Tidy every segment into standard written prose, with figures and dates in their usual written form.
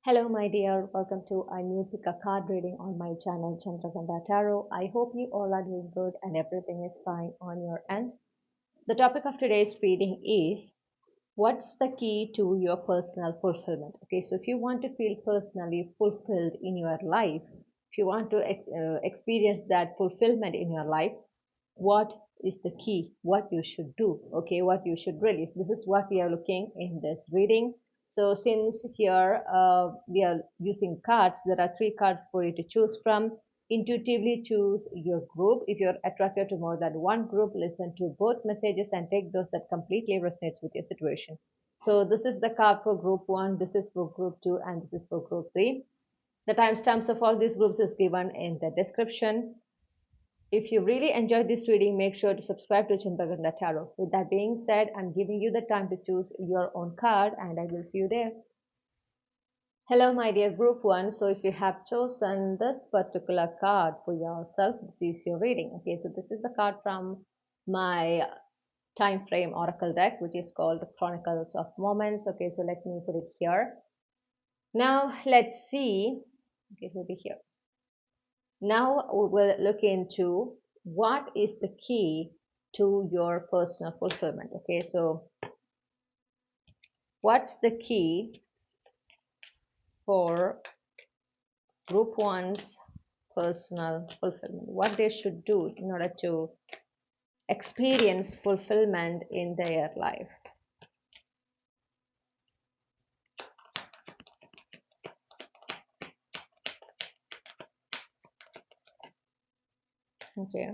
Hello, my dear. Welcome to a new pick a card reading on my channel, Chandraghanta Tarot. I hope you all are doing good and everything is fine on your end. The topic of today's reading is what's the key to your personal fulfillment? Okay, so if you want to feel personally fulfilled in your life, if you want to experience that fulfillment in your life, what is the key? What you should do? Okay, what you should release. This is what we are looking in this reading. So since here we are using cards, there are three cards for you to choose from. Intuitively choose your group. If you're attracted to more than one group, listen to both messages and take those that completely resonates with your situation. So this is the card for group 1, this is for group 2, and this is for group 3. The timestamps of all these groups is given in the description. If you really enjoyed this reading, make sure to subscribe to Chandraghanta Tarot. With that being said, I'm giving you the time to choose your own card and I will see you there. Hello, my dear group 1. So if you have chosen this particular card for yourself, this is your reading. Okay, so this is the card from my time frame oracle deck, which is called the Chronicles of Moments. Okay, so let me put it here. Now let's see. Okay, it will be here. Now we will look into what is the key to your personal fulfillment. Okay, so what's the key for group 1's personal fulfillment? What they should do in order to experience fulfillment in their life. Okay.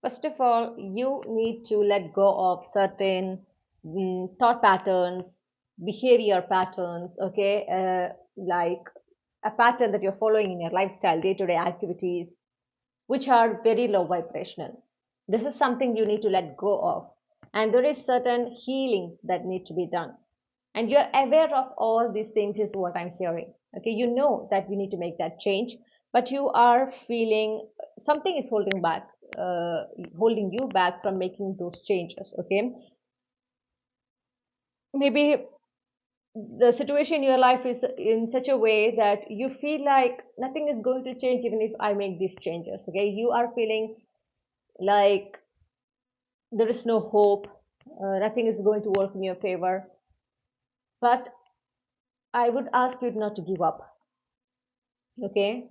First of all, you need to let go of certain thought patterns, behavior patterns, okay, like a pattern that you're following in your lifestyle, day-to-day activities, which are very low vibrational. This is something you need to let go of. And there is certain healings that need to be done. And you're aware of all these things is what I'm hearing. Okay, you know that you need to make that change, but you are feeling something is holding you back from making those changes. Okay, maybe the situation in your life is in such a way that you feel like nothing is going to change even if I make these changes. Okay, you are feeling like there is no hope, nothing is going to work in your favor. But I would ask you not to give up. Okay,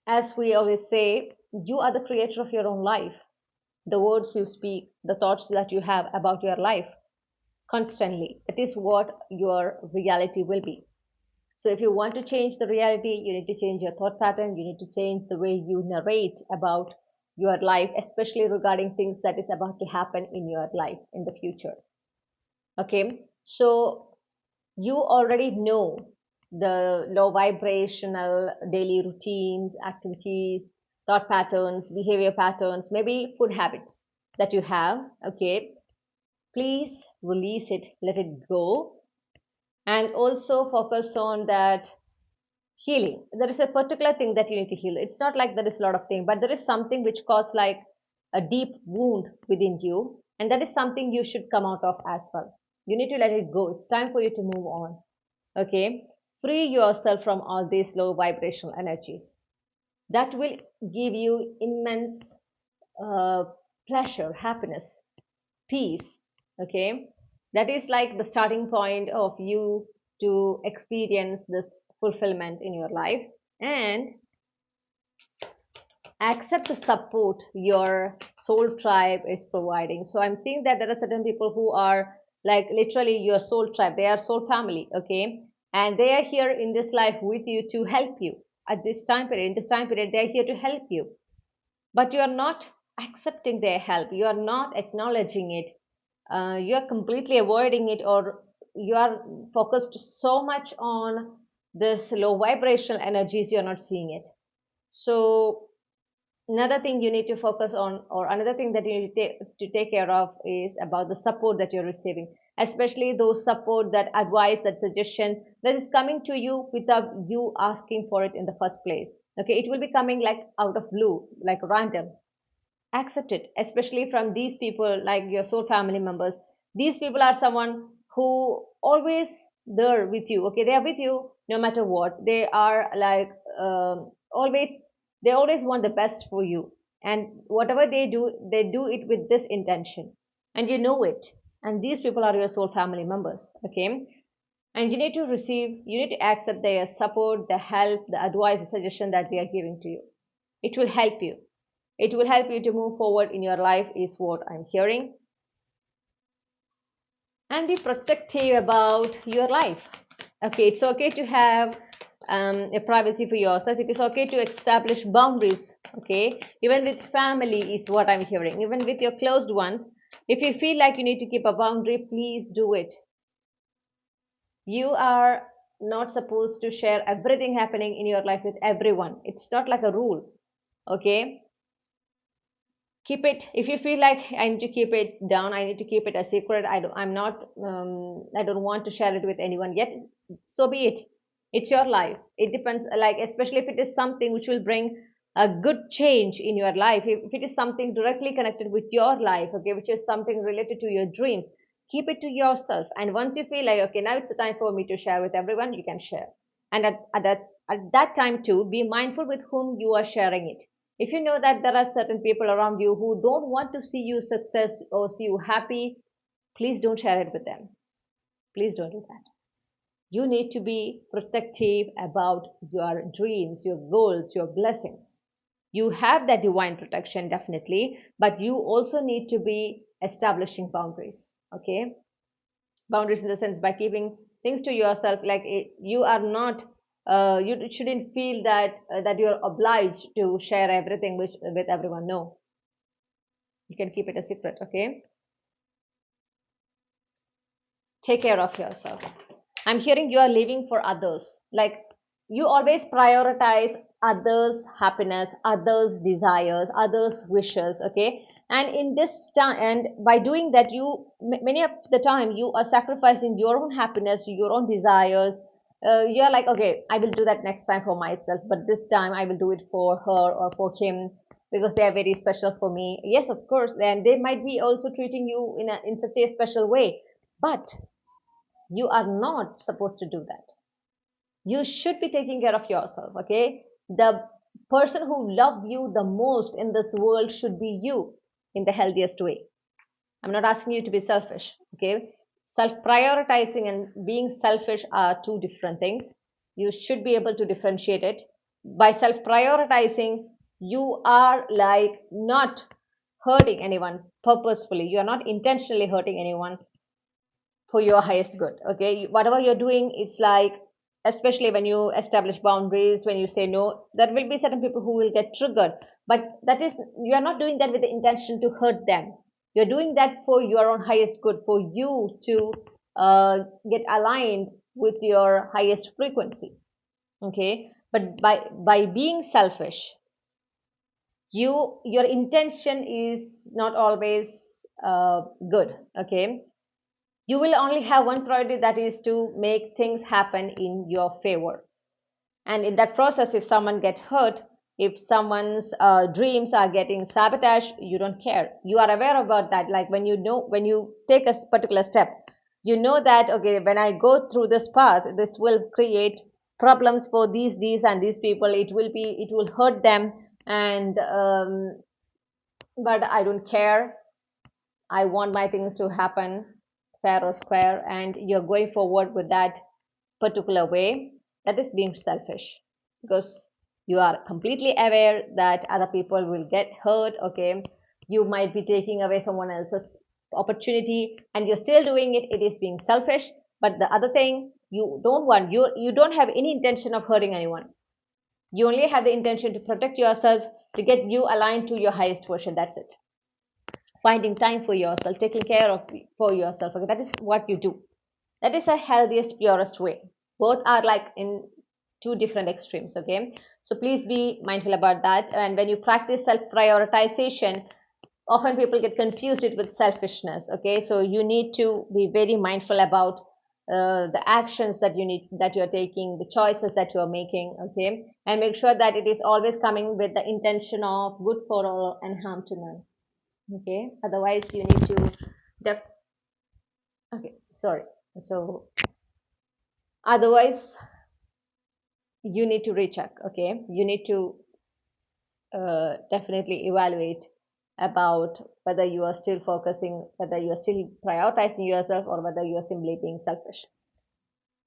as we always say, you are the creator of your own life. The words you speak, the thoughts that you have about your life constantly, that is what your reality will be. So if you want to change the reality, you need to change your thought pattern, you need to change the way you narrate about your life, especially regarding things that is about to happen in your life in the future. Okay, so you already know the low vibrational daily routines, activities, thought patterns, behavior patterns, maybe food habits that you have. Okay, please release it, let it go, and also focus on that healing. There is a particular thing that you need to heal. It's not like there is a lot of things, but there is something which caused like a deep wound within you, and that is something you should come out of as well. You need to let it go. It's time for you to move on. Okay, free yourself from all these low vibrational energies. That will give you immense uh, pleasure, happiness, peace. Okay, that is like the starting point of you to experience this fulfillment in your life. And accept the support your soul tribe is providing. So I'm seeing that there are certain people who are like literally your soul tribe, they are soul family. Okay, and they are here in this life with you to help you at this time period. In this time period, they are here to help you, but you are not accepting their help, you are not acknowledging it, you are completely avoiding it, or you are focused so much on this low vibrational energies, you are not seeing it. So another thing you need to focus on, or another thing that you need to take care of, is about the support that you're receiving, especially those support, that advice, that suggestion that is coming to you without you asking for it in the first place. Okay, it will be coming like out of blue, like random. Accept it, especially from these people like your soul family members. These people are someone who always there with you. Okay, they are with you no matter what. They are like always, they always want the best for you, and whatever they do it with this intention, and you know it. And these people are your soul family members. Okay, and you need to receive, you need to accept their support, the help, the advice, the suggestion that they are giving to you. It will help you. It will help you to move forward in your life, is what I'm hearing. And be protective about your life. Okay, it's okay to have a privacy for yourself. It is okay to establish boundaries. Okay, even with family, is what I'm hearing. Even with your closed ones, if you feel like you need to keep a boundary, please do it. You are not supposed to share everything happening in your life with everyone. It's not like a rule. Okay, keep it. If you feel like I need to keep it down, I need to keep it a secret, I'm not I don't want to share it with anyone yet, so be it. It's your life. It depends, like especially if it is something which will bring a good change in your life, if it is something directly connected with your life, okay, which is something related to your dreams, keep it to yourself. And once you feel like okay, now it's the time for me to share with everyone, you can share. And at that time too, be mindful with whom you are sharing it. If you know that there are certain people around you who don't want to see you success or see you happy, please don't share it with them. Please don't do that. You need to be protective about your dreams, your goals, your blessings. You have that divine protection, definitely, but you also need to be establishing boundaries. Okay, boundaries in the sense by keeping things to yourself, like you are not you shouldn't feel that that you're obliged to share everything with everyone. No, you can keep it a secret. Okay, take care of yourself. I'm hearing you are living for others, like you always prioritize others happiness, others desires, others wishes. Okay, and in this time, and by doing that, you many of the time you are sacrificing your own happiness, your own desires. You're like okay, I will do that next time for myself, but this time I will do it for her or for him because they are very special for me. Yes, of course, and they might be also treating you in such a special way, but you are not supposed to do that. You should be taking care of yourself. Okay, the person who loves you the most in this world should be you, in the healthiest way. I'm not asking you to be selfish. Okay, self prioritizing and being selfish are two different things. You should be able to differentiate it. By self prioritizing, you are like not hurting anyone purposefully, you are not intentionally hurting anyone for your highest good. Okay, whatever you're doing, it's like, especially when you establish boundaries, when you say no, there will be certain people who will get triggered, but that is, you are not doing that with the intention to hurt them. You're doing that for your own highest good, for you to get aligned with your highest frequency. Okay, but by being selfish, your intention is not always good. Okay, you will only have one priority, that is to make things happen in your favor. And in that process, if someone gets hurt, if someone's dreams are getting sabotaged, you don't care. You are aware about that. Like when you know, when you take a particular step, you know that okay, when I go through this path, this will create problems for these and these people. It will hurt them, and but I don't care. I want my things to happen fair or square, and you're going forward with that particular way. That is being selfish, because you are completely aware that other people will get hurt. Okay, you might be taking away someone else's opportunity, and you're still doing it. It is being selfish. But the other thing, you don't have any intention of hurting anyone. You only have the intention to protect yourself, to get you aligned to your highest version. That's it. Finding time for yourself, taking care of for yourself. Okay, that is what you do. That is a healthiest, purest way. Both are like in two different extremes. Okay, so please be mindful about that. And when you practice self prioritization, often people get confused it with selfishness. Okay, so you need to be very mindful about the actions that you're taking, the choices that you're making. Okay, and make sure that it is always coming with the intention of good for all and harm to none. Okay, otherwise you need to def Okay, sorry. So otherwise, you need to recheck. Okay, you need to definitely evaluate about whether you are still focusing, whether you are still prioritizing yourself, or whether you are simply being selfish.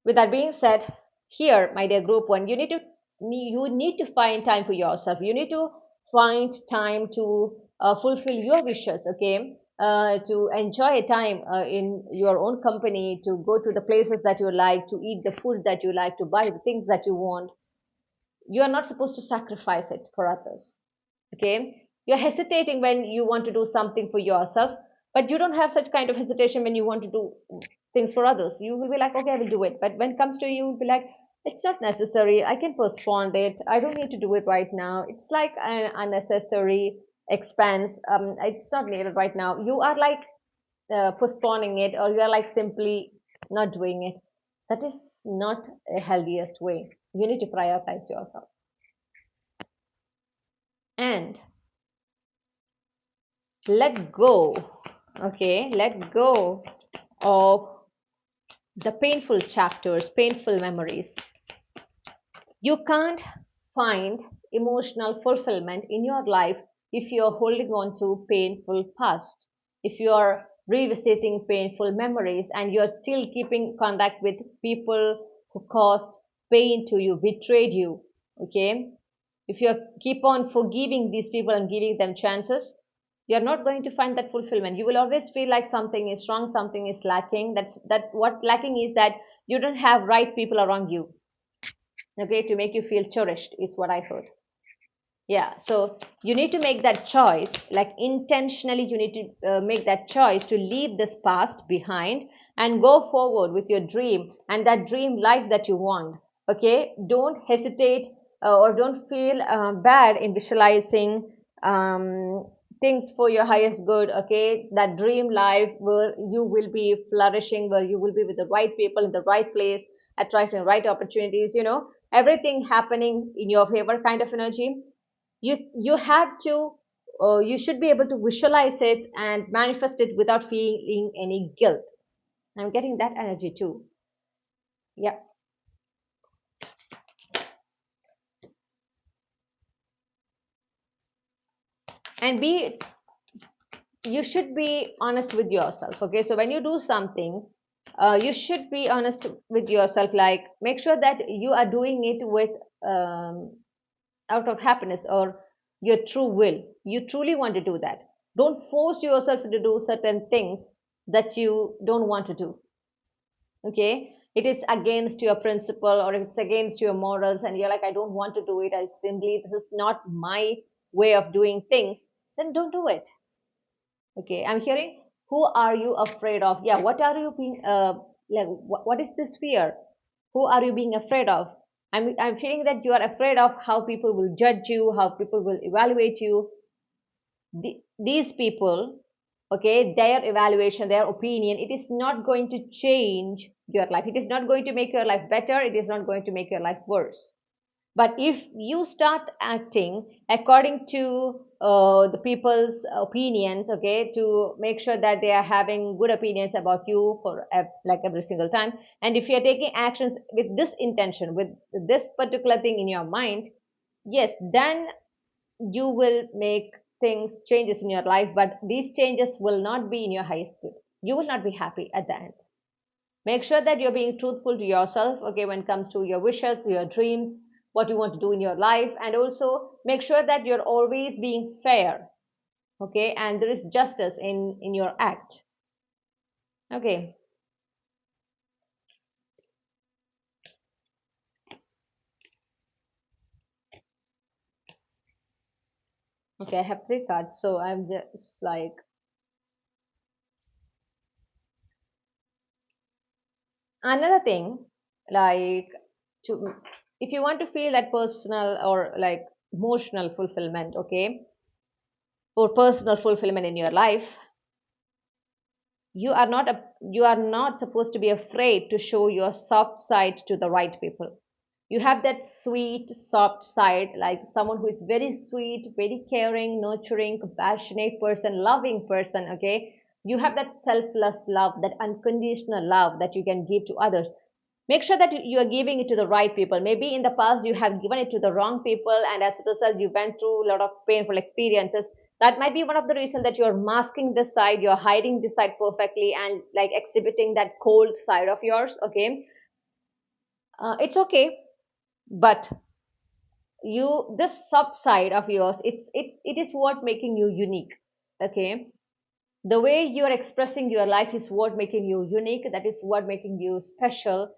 With that being said, here, my dear group one, you need to find time for yourself. You need to find time to fulfill your wishes. Okay, to enjoy a time in your own company, to go to the places that you like, to eat the food that you like, to buy the things that you want. You are not supposed to sacrifice it for others. Okay, you're hesitating when you want to do something for yourself, but you don't have such kind of hesitation when you want to do things for others. You will be like, okay, I will do it, but when it comes to you, you'll be like, it's not necessary, I can postpone it, I don't need to do it right now, it's like an unnecessary expense, it's not needed right now. You are like postponing it, or you are like simply not doing it. That is not a healthiest way. You need to prioritize yourself. And let go, okay, let go of the painful chapters, painful memories. You can't find emotional fulfillment in your life if you're holding on to painful past, if you're revisiting painful memories and you're still keeping contact with people who caused pain to you, betrayed you. Okay, if you keep on forgiving these people and giving them chances, you're not going to find that fulfillment. You will always feel like something is wrong, something is lacking. That's what lacking is, that you don't have right people around you, okay, to make you feel cherished, is what I heard. Yeah, so you need to make that choice, like intentionally you need to make that choice to leave this past behind and go forward with your dream and that dream life that you want. Okay, don't hesitate or don't feel bad in visualizing things for your highest good. Okay, that dream life where you will be flourishing, where you will be with the right people in the right place, attracting the right opportunities, everything happening in your favor kind of energy. You had to you should be able to visualize it and manifest it without feeling any guilt. I'm getting that energy too. Yeah. And be you should be honest with yourself. Okay, so when you do something, you should be honest with yourself, like make sure that you are doing it with um, out of happiness or your true will. You truly want to do that. Don't force yourself to do certain things that you don't want to do. Okay, it is against your principle or it's against your morals and you're like, I don't want to do it, I simply, this is not my way of doing things, then don't do it. Okay, I'm hearing, who are you afraid of? Yeah, what are you being like, what is this fear? Who are you being afraid of? I'm feeling that you are afraid of how people will judge you, how people will evaluate you. These people, okay, their evaluation, their opinion, it is not going to change your life. It is not going to make your life better, it is not going to make your life worse. But if you start acting according to the people's opinions, okay, to make sure that they are having good opinions about you for like every single time, and if you're taking actions with this intention, with this particular thing in your mind, yes, then you will make things changes in your life, but these changes will not be in your highest good. You will not be happy at the end. Make sure that you're being truthful to yourself, okay, when it comes to your wishes, your dreams, what you want to do in your life, and also make sure that you're always being fair, okay, and there is justice in your act. Okay. Okay, I have three cards, so I'm just like, another thing, like, to if you want to feel that personal or like emotional fulfillment, okay, or personal fulfillment in your life, you are not supposed to be afraid to show your soft side to the right people. You have that sweet soft side, like someone who is very sweet, very caring, nurturing, compassionate person, loving person, okay, You have that selfless love, that unconditional love that you can give to others. Make sure that you are giving it to the right people. Maybe in the past you have given it to the wrong people, and as a result you went through a lot of painful experiences. That might be one of the reasons that you're masking this side, you're hiding this side perfectly, and like exhibiting that cold side of yours. Okay, it's okay, but you, this soft side of yours, it is what making you unique. Okay, the way you're expressing your life is what making you unique, that is what making you special.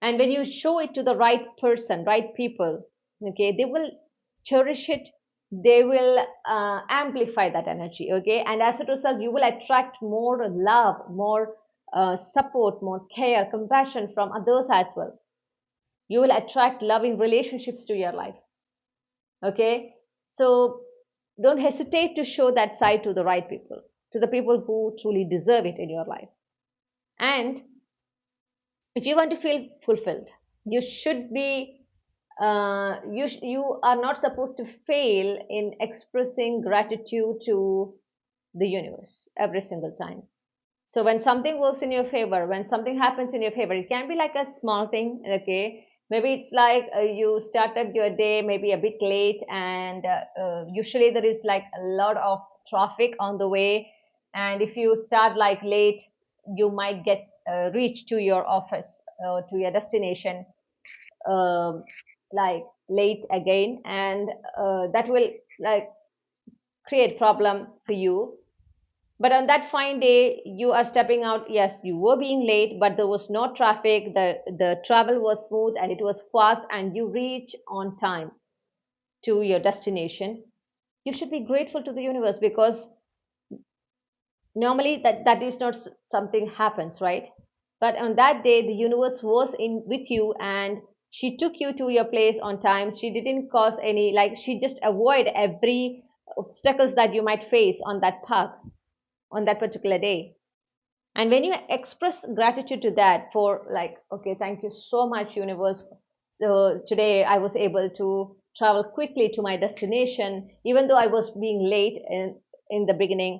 And when you show it to the right person, right people, okay, they will cherish it, they will amplify that energy. Okay, and as a result you will attract more love, more support, more care, compassion from others as well. You will attract loving relationships to your life. Okay, so don't hesitate to show that side to the right people, to the people who truly deserve it in your life. And if you want to feel fulfilled, you should be you are not supposed to fail in expressing gratitude to the universe every single time. So when something works in your favor, when something happens in your favor, it can be like a small thing. Okay, maybe it's like you started your day maybe a bit late, and usually there is like a lot of traffic on the way, and if you start like late, you might get reach to your office, to your destination, um like late again, and that will like create problem for you. But on that fine day, you are stepping out. Yes, you were being late, but there was no traffic. The travel was smooth and it was fast, and you reach on time to your destination. You should be grateful to the universe, because normally that is not something happens, right? But on that day, the universe was in with you, and she took you to your place on time. She didn't cause any, like, she just avoid every obstacles that you might face on that path on that particular day. And when you express gratitude to that, for like, okay, thank you so much universe, so today I was able to travel quickly to my destination even though I was being late in the beginning.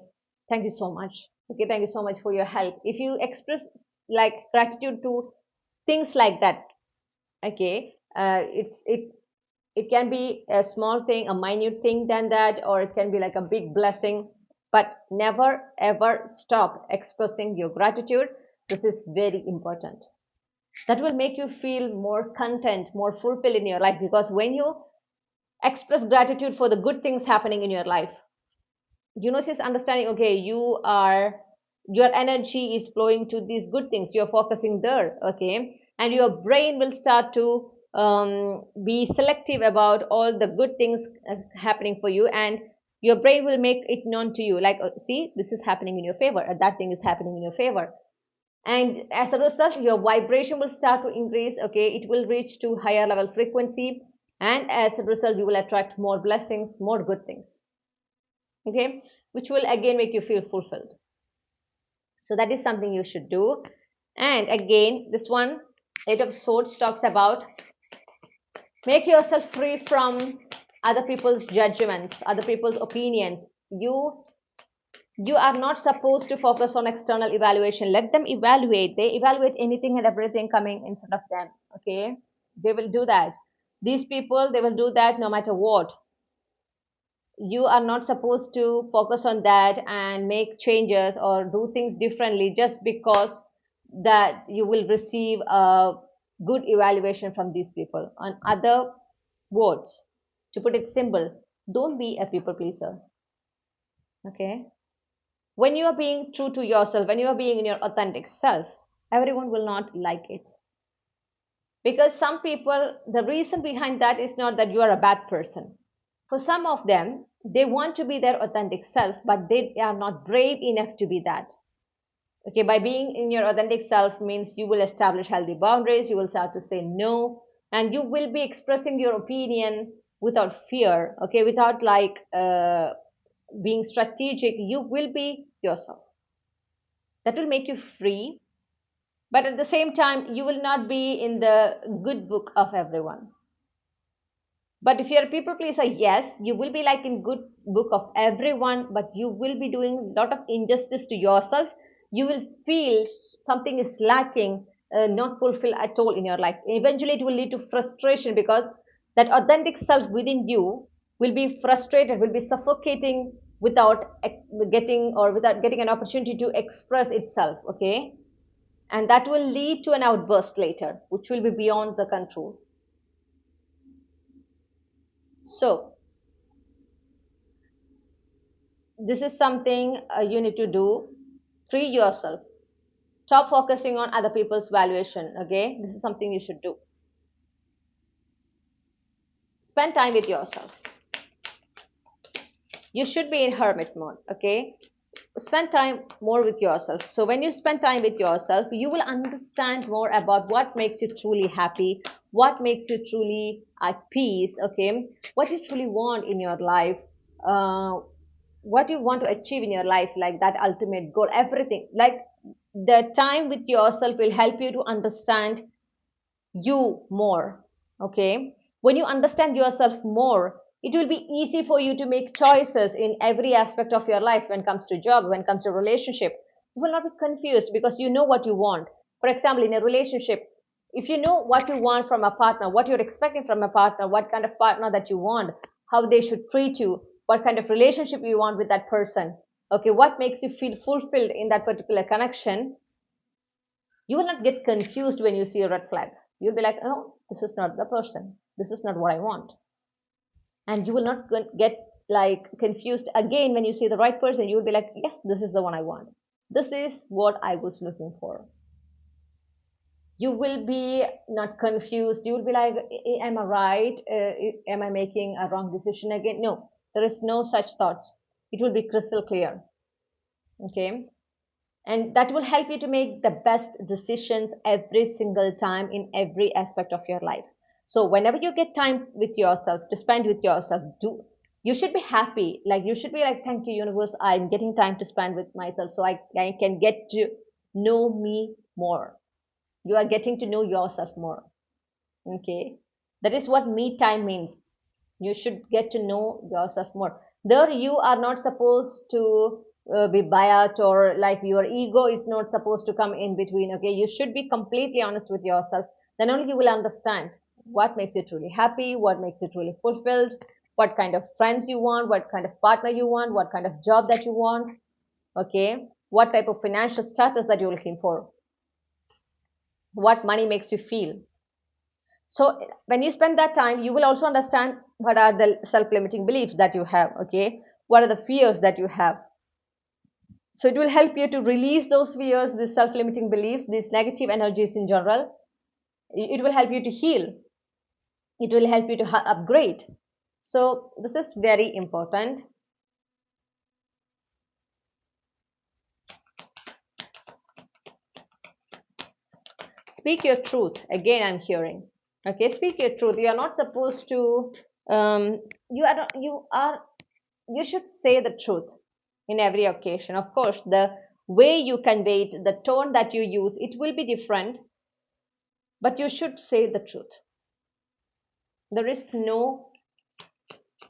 Thank you so much. Okay, thank you so much for your help. If you express like gratitude to things like that, okay, it can be a small thing, a minute thing than that, or it can be like a big blessing. But never ever stop expressing your gratitude. This is very important. That will make you feel more content, more fulfilled in your life, because when you express gratitude for the good things happening in your life, universe is understanding, okay, you are, your energy is flowing to these good things, you're focusing there. Okay, and your brain will start to be selective about all the good things happening for you, and your brain will make it known to you, like, see, this is happening in your favor, that thing is happening in your favor. And as a result, your vibration will start to increase. Okay, it will reach to higher level frequency, and as a result you will attract more blessings, more good things. Okay, which will again make you feel fulfilled. So that is something you should do. And again, this one, Eight of Swords, talks about make yourself free from other people's judgments, other people's opinions. You are not supposed to focus on external evaluation. Let them evaluate. They evaluate anything and everything coming in front of them. Okay, they will do that. These people, they will do that no matter what. You are not supposed to focus on that and make changes or do things differently just because that you will receive a good evaluation from these people. On other words, to put it simple, don't be a people pleaser. Okay, when you are being true to yourself, when you are being in your authentic self, everyone will not like it. Because some people, the reason behind that is not that you are a bad person. For some of them, they want to be their authentic self, but they are not brave enough to be that. Okay, by being in your authentic self means you will establish healthy boundaries, you will start to say no, and you will be expressing your opinion without fear. Okay, without like being strategic, you will be yourself. That will make you free, but at the same time, you will not be in the good book of everyone. But if you're a people pleaser, yes, you will be like in good book of everyone, but you will be doing a lot of injustice to yourself you will feel something is lacking, not fulfilled at all in your life. Eventually it will lead to frustration, because that authentic self within you will be frustrated, will be suffocating without getting an opportunity to express itself. Okay, and that will lead to an outburst later, which will be beyond the control. So this is something you need to do. Free yourself, stop focusing on other people's valuation. Okay, this is something you should do. Spend time with yourself. You should be in hermit mode. Okay, spend time more with yourself. So when you spend time with yourself, you will understand more about what makes you truly happy, what makes you truly at peace. Okay, what you truly want in your life, uh, what you want to achieve in your life, like that ultimate goal, everything. Like, the time with yourself will help you to understand you more. Okay, when you understand yourself more, it will be easy for you to make choices in every aspect of your life. When it comes to job, when it comes to relationship, you will not be confused, because you know what you want. For example, in a relationship, if you know what you want from a partner, what you're expecting from a partner, what kind of partner that you want, how they should treat you, what kind of relationship you want with that person, okay, what makes you feel fulfilled in that particular connection, you will not get confused when you see a red flag. You'll be like, oh, this is not the person, this is not what I want. And you will not get like confused again when you see the right person. You will be like, yes, this is the one I want, this is what I was looking for. You will be not confused. You will be like, am I right? Am I making a wrong decision again? No, there is no such thoughts. It will be crystal clear. Okay, and that will help you to make the best decisions every single time in every aspect of your life. So whenever you get time with yourself, to spend with yourself, do, you should be happy. Like, you should be like, thank you universe, I'm getting time to spend with myself, so I can get to know me more. You are getting to know yourself more. Okay, that is what me time means. You should get to know yourself more. There, you are not supposed to be biased, or like your ego is not supposed to come in between. Okay, you should be completely honest with yourself. Then only you will understand what makes you truly happy, what makes you truly fulfilled, what kind of friends you want, what kind of partner you want, what kind of job that you want. Okay, what type of financial status that you're looking for, what money makes you feel. So when you spend that time, you will also understand what are the self-limiting beliefs that you have. Okay, what are the fears that you have. So it will help you to release those fears, these self-limiting beliefs, these negative energies in general. It will help you to heal, it will help you to upgrade. So this is very important. Speak your truth, again I'm hearing. Okay, speak your truth. You are not supposed to you are not, you should say the truth in every occasion. Of course, the way you convey it, the tone that you use, it will be different, but you should say the truth. There is no,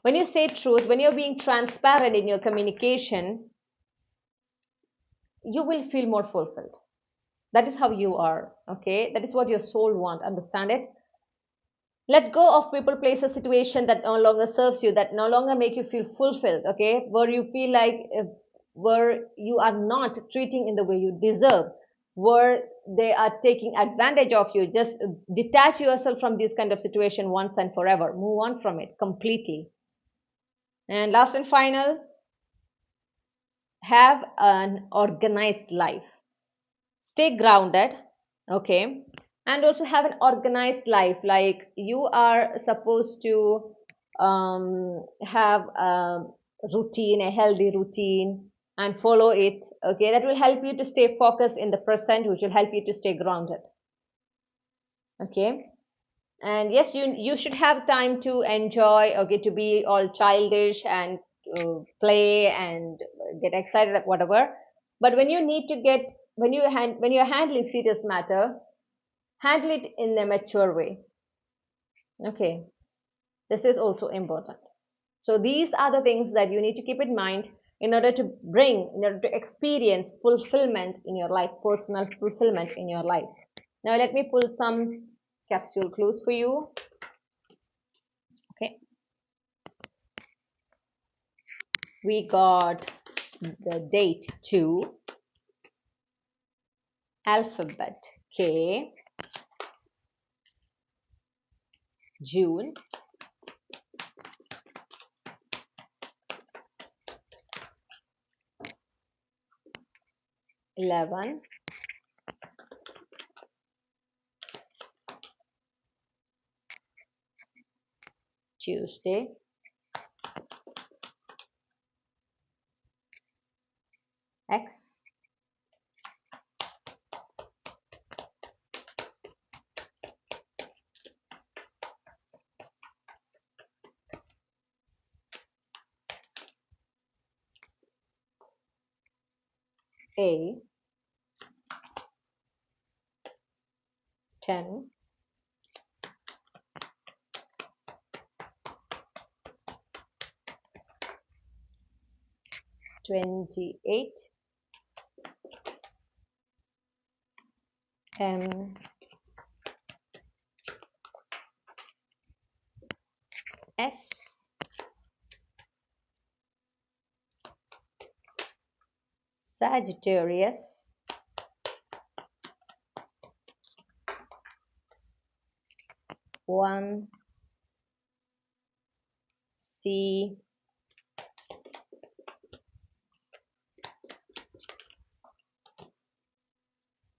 when you say truth, when you're being transparent in your communication, you will feel more fulfilled. That is how you are. Okay, that is what your soul want. Understand it. Let go of people, places, situation that no longer serves you, that no longer make you feel fulfilled. Okay, where you feel like where you are not treating in the way you deserve, where they are taking advantage of you. Just detach yourself from this kind of situation once and forever. Move on from it completely. And last and final, have an organized life. Stay grounded. Okay, and also have an organized life. Like, you are supposed to have a routine, a healthy routine, and follow it. Okay, that will help you to stay focused in the present, which will help you to stay grounded. Okay, and yes, you should have time to enjoy. Okay, to be all childish and play and get excited at whatever. But when you need to get, when you're handling serious matter, handle it in a mature way. Okay, this is also important. So these are the things that you need to keep in mind. in order to bring, in order to experience fulfillment in your life, personal fulfillment in your life. Now let me pull some capsule clues for you. Okay, we got the date 2, alphabet K, June, 11, Tuesday, X, A, 10, 28, M, S, Sagittarius, 1, C,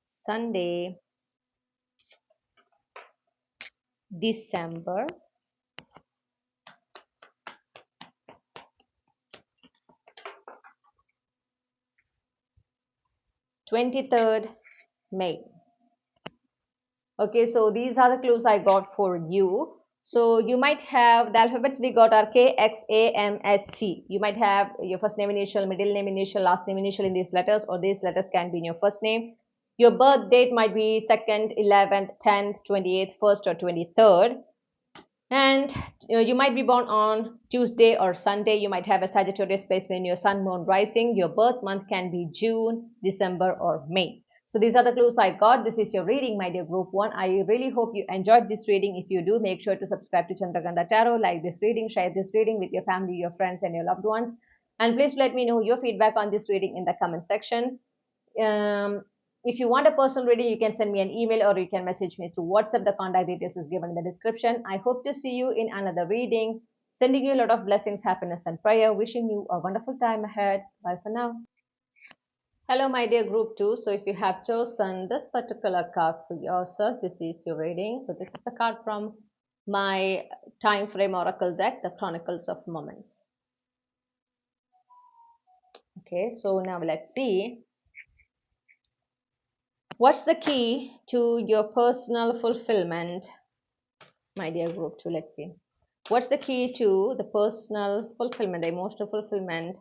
Sunday, December, 23rd May. Okay, so these are the clues I got for you. So you might have the alphabets we got are K, X, A, M, S, C. You might have your first name initial, middle name initial, last name initial in these letters, or these letters can be in your first name. Your birth date might be 2nd, 11th, 10th, 28th, 1st, or 23rd. And you might be born on Tuesday or Sunday. You might have a Sagittarius placement in your sun, moon, rising. Your birth month can be June, December, or May. So these are the clues I got. This is your reading, my dear group 1. I really hope you enjoyed this reading. If you do, make sure to subscribe to Chandraghanta Tarot, like this reading, share this reading with your family, your friends, and your loved ones. And please let me know your feedback on this reading in the comment section. If you want a personal reading, you can send me an email or you can message me through WhatsApp. The contact details is given in the description. I hope to see you in another reading. Sending you a lot of blessings, happiness, and prayer. Wishing you a wonderful time ahead. Bye for now. Hello, my dear group 2. So if you have chosen this particular card for yourself, this is your reading. So this is the card from my time frame oracle deck, the Chronicles of Moments. Okay, so now let's see. What's the key to your personal fulfillment, my dear group 2? Let's see. What's the key to the personal fulfillment, the emotional fulfillment?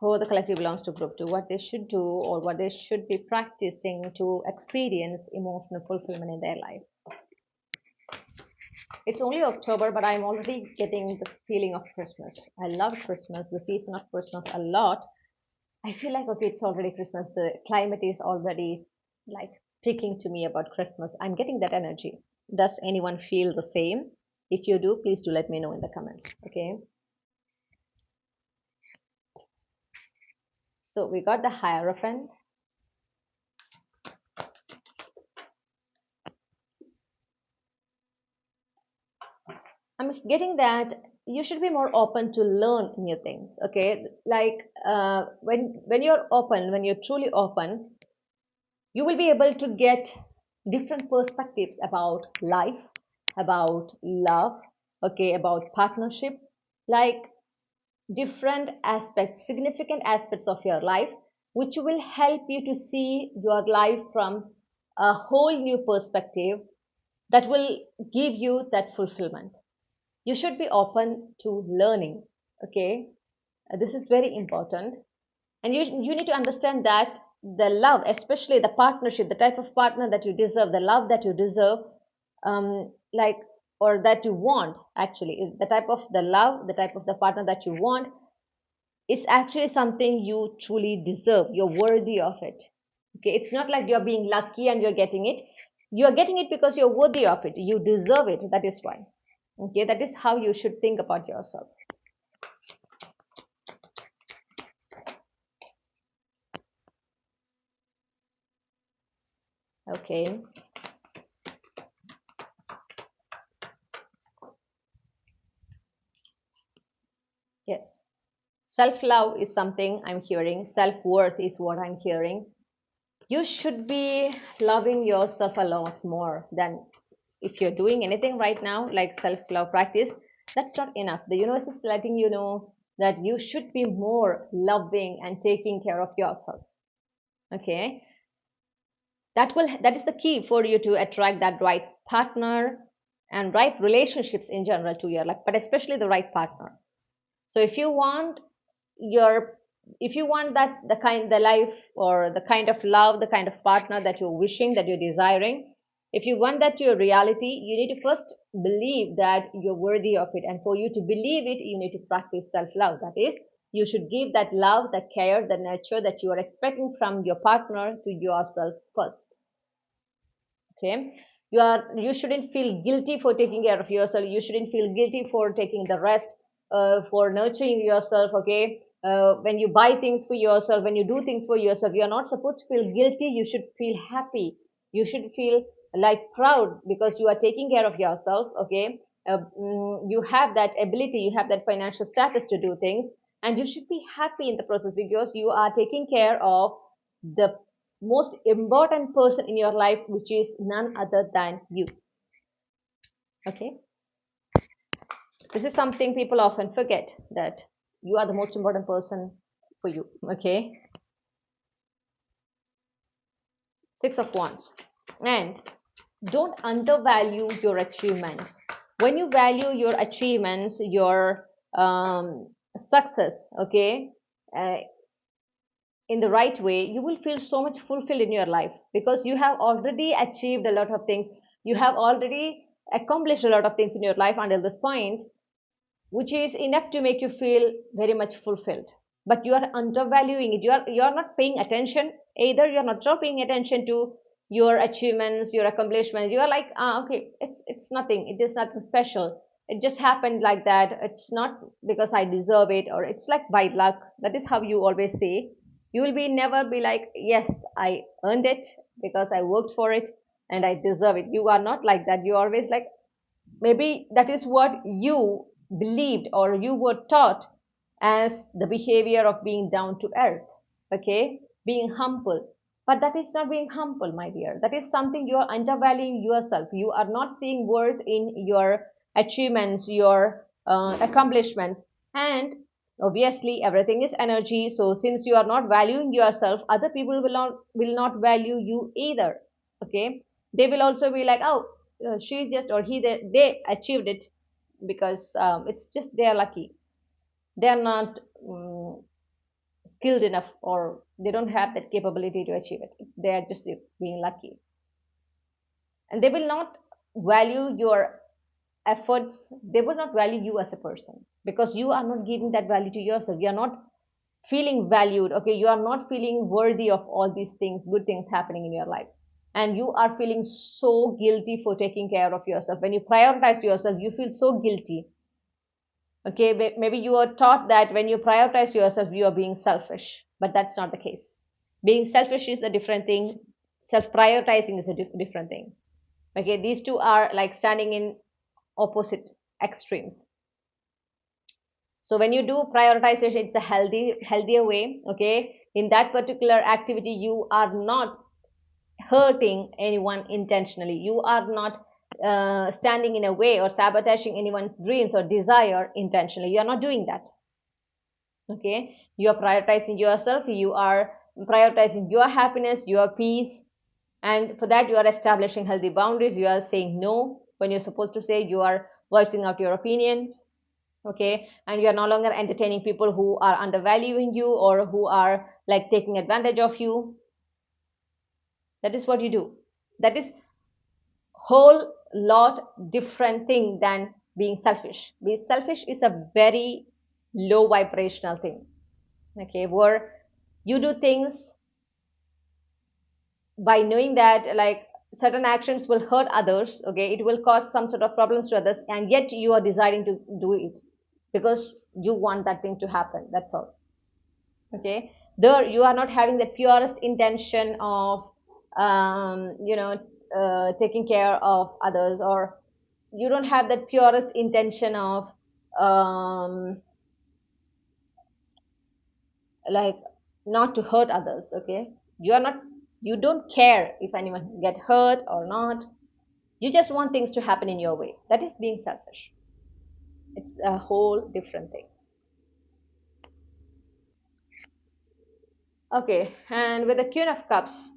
Who the collective belongs to group 2, what they should do or what they should be practicing to experience emotional fulfillment in their life. It's only October, but I'm already getting this feeling of Christmas. I love Christmas, the season of Christmas a lot. I feel like, okay, it's already Christmas. The climate is already like speaking to me about Christmas. I'm getting that energy. Does anyone feel the same? If you do, please do let me know in the comments. Okay. So we got the Hierophant. I'm getting that you should be more open to learn new things. Okay, like when you're open, when you're truly open, you will be able to get different perspectives about life, about love, okay, about partnership, like different aspects, significant aspects of your life, which will help you to see your life from a whole new perspective that will give you that fulfillment. You should be open to learning. Okay, this is very important, and you need to understand that the love, especially the partnership, the type of partner that you deserve, the love that you deserve, like, or that you want, actually the type of the love, the type of the partner that you want, is actually something you truly deserve. You're worthy of it. Okay, it's not like you're being lucky and you're getting it. You're getting it because you're worthy of it. You deserve it. That is why. Okay, that is how you should think about yourself. Okay, yes. Self love is something I'm hearing. Self worth is what I'm hearing. You should be loving yourself a lot more than if you're doing anything right now, like self love practice. That's not enough. The universe is letting you know that you should be more loving and taking care of yourself. Okay, that is the key for you to attract that right partner and right relationships in general to your life, but especially the right partner. So your if you want that the life or the kind of love, the kind of partner that you're wishing, that you're desiring, if you want that to your reality, you need to first believe that you're worthy of it. And for you to believe it, you need to practice self-love. That is, you should give that love, the care, the nurture that you are expecting from your partner to yourself first. Okay, you shouldn't feel guilty for taking care of yourself. You shouldn't feel guilty for taking the rest, for nurturing yourself. Okay, when you buy things for yourself, when you do things for yourself, you're not supposed to feel guilty. You should feel happy. You should feel like proud because you are taking care of yourself. Okay, you have that ability, you have that financial status to do things, and you should be happy in the process because you are taking care of the most important person in your life, which is none other than you. Okay, this is something people often forget, that you are the most important person for you. Okay, Six of Wands. And don't undervalue your achievements. When you value your achievements, your success, okay, uh, in the right way, you will feel so much fulfilled in your life because you have already achieved a lot of things. You have already accomplished a lot of things in your life until this point, which is enough to make you feel very much fulfilled. But you are undervaluing it. You are not paying attention. Either you're not paying attention to your achievements, your accomplishments. You are like, okay, it's nothing. It is nothing special. It just happened like that. It's not because I deserve it, or it's like by luck. That is how you always say. You will be never be like, yes, I earned it because I worked for it and I deserve it. You are not like that. You're always like, maybe that is what you believed or you were taught as the behavior of being down to earth, okay, being humble. But that is not being humble, my dear. That is something you are undervaluing yourself. You are not seeing worth in your achievements, your accomplishments. And obviously everything is energy, so since you are not valuing yourself, other people will not value you either. Okay, they will also be like, oh, she just or he they achieved it because it's just they are lucky. They are not skilled enough, or they don't have that capability to achieve it. They are just being lucky, and they will not value your efforts. They will not value you as a person because you are not giving that value to yourself. You are not feeling valued. Okay, you are not feeling worthy of all these things, good things happening in your life, and you are feeling so guilty for taking care of yourself. When you prioritize yourself, you feel so guilty. Okay, maybe you are taught that when you prioritize yourself, you are being selfish, but that's not the case. Being selfish is a different thing. Self prioritizing is a different thing. Okay, these two are like standing in opposite extremes. So when you do prioritization, it's a healthier way. Okay, in that particular activity, you are not hurting anyone intentionally. You are not standing in a way or sabotaging anyone's dreams or desire intentionally. You are not doing that. Okay, you are prioritizing yourself. You are prioritizing your happiness, your peace, and for that you are establishing healthy boundaries. You are saying no when you're supposed to say. You are voicing out your opinions. Okay, and you are no longer entertaining people who are undervaluing you or who are like taking advantage of you. That is what you do. That is whole lot different thing than being selfish. Being selfish is a very low vibrational thing. okay, where you do things by knowing that like certain actions will hurt others, okay, it will cause some sort of problems to others, and yet you are deciding to do it because you want that thing to happen, that's all. Okay, there you are not having the purest intention of you know taking care of others, or you don't have that purest intention of um, like not to hurt others. Okay, you are not, you don't care if anyone get hurt or not. You just want things to happen in your way. That is being selfish. It's a whole different thing. Okay, and with the Queen of Cups,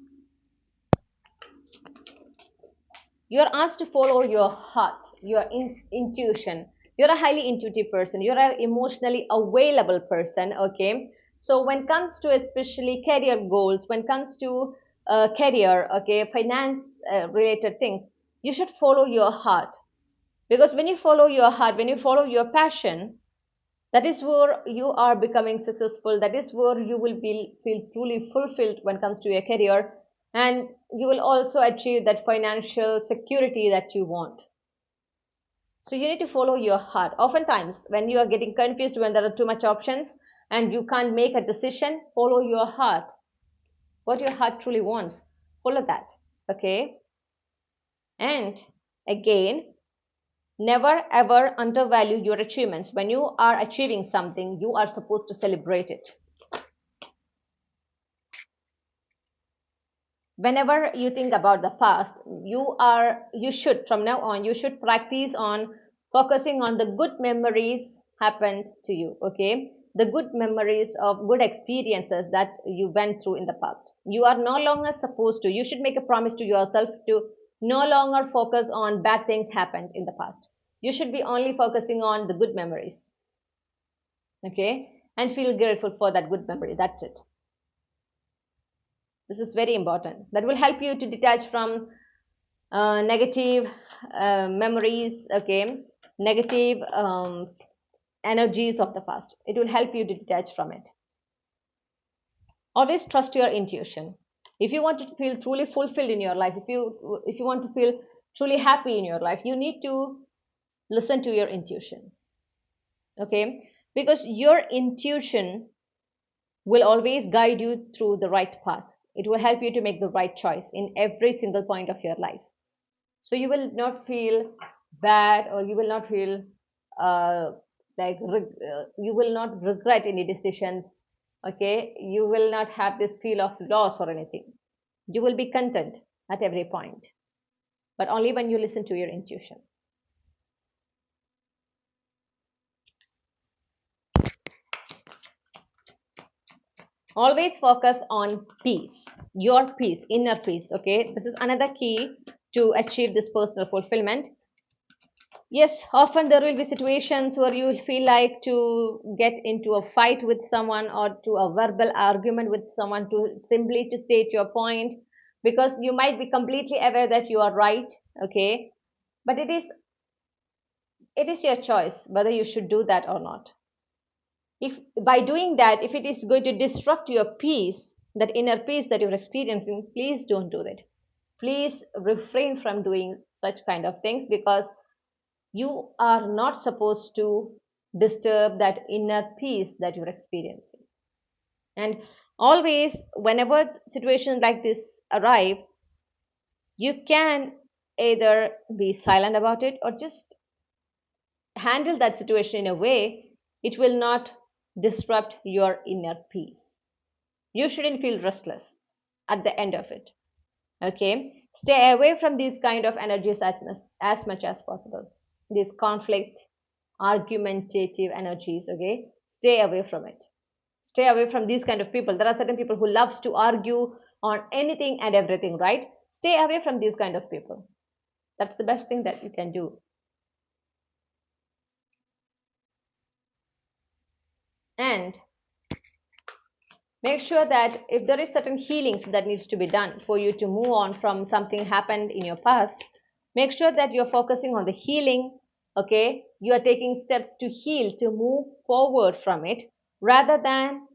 you're asked to follow your heart, your intuition. You're a highly intuitive person. You're an emotionally available person. Okay, so when it comes to especially career goals, when it comes to career, okay, finance related things, you should follow your heart, because when you follow your heart, when you follow your passion, that is where you are becoming successful. That is where you will feel truly fulfilled when it comes to your career, and you will also achieve that financial security that you want. So you need to follow your heart. Oftentimes when you are getting confused, when there are too much options and you can't make a decision, follow your heart. What your heart truly wants, follow that. Okay, and again, never ever undervalue your achievements. When you are achieving something, you are supposed to celebrate it. Whenever you think about the past, you should, from now on, you should practice on focusing on the good memories happened to you. Okay, the good memories of good experiences that you went through in the past. You are no longer supposed to, you should make a promise to yourself to no longer focus on bad things happened in the past. You should be only focusing on the good memories. Okay, and feel grateful for that good memory, that's it. This is very important. That will help you to detach from negative memories, okay, negative energies of the past. It will help you to detach from it. Always trust your intuition. If you want to feel truly fulfilled in your life, if you want to feel truly happy in your life, you need to listen to your intuition. Okay, because your intuition will always guide you through the right path. It will help you to make the right choice in every single point of your life. So you will not feel bad, or you will not feel uh, you will not regret any decisions. Okay, you will not have this feel of loss or anything. You will be content at every point, but only when you listen to your intuition. Always focus on peace, your peace, inner peace. Okay, this is another key to achieve this personal fulfillment. Yes, often there will be situations where you will feel like to get into a fight with someone, or to a verbal argument with someone, to simply to state your point, because you might be completely aware that you are right. Okay, but it is your choice whether you should do that or not. If by doing that, if it is going to disrupt your peace, that inner peace that you're experiencing, please don't do that. Please refrain from doing such kind of things, because you are not supposed to disturb that inner peace that you're experiencing. And always, whenever situations like this arrive, you can either be silent about it, or just handle that situation in a way it will not disrupt your inner peace. You shouldn't feel restless at the end of it. Okay, stay away from these kind of energies as much as possible. These conflict, argumentative energies. Okay, stay away from it. Stay away from these kind of people. There are certain people who loves to argue on anything and everything, right? Stay away from these kind of people. That's the best thing that you can do. And make sure that if there is certain healings that needs to be done for you to move on from something happened in your past, make sure that you're focusing on the healing. Okay, you are taking steps to heal, to move forward from it, rather than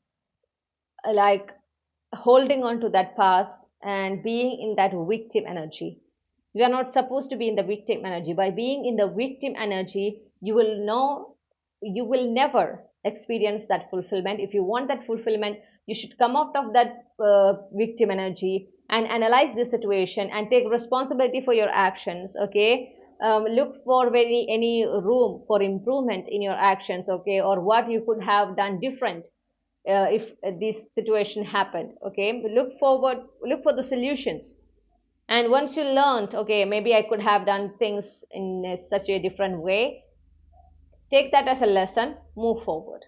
like holding on to that past and being in that victim energy. You are not supposed to be in the victim energy. By being in the victim energy, you will know, you will never experience that fulfillment. If you want that fulfillment, you should come out of that victim energy and analyze the situation and take responsibility for your actions. Okay, look for any room for improvement in your actions. Okay, or what you could have done different if this situation happened. Okay, look for the solutions. And once you learned, okay, maybe I could have done things in such a different way, take that as a lesson, move forward.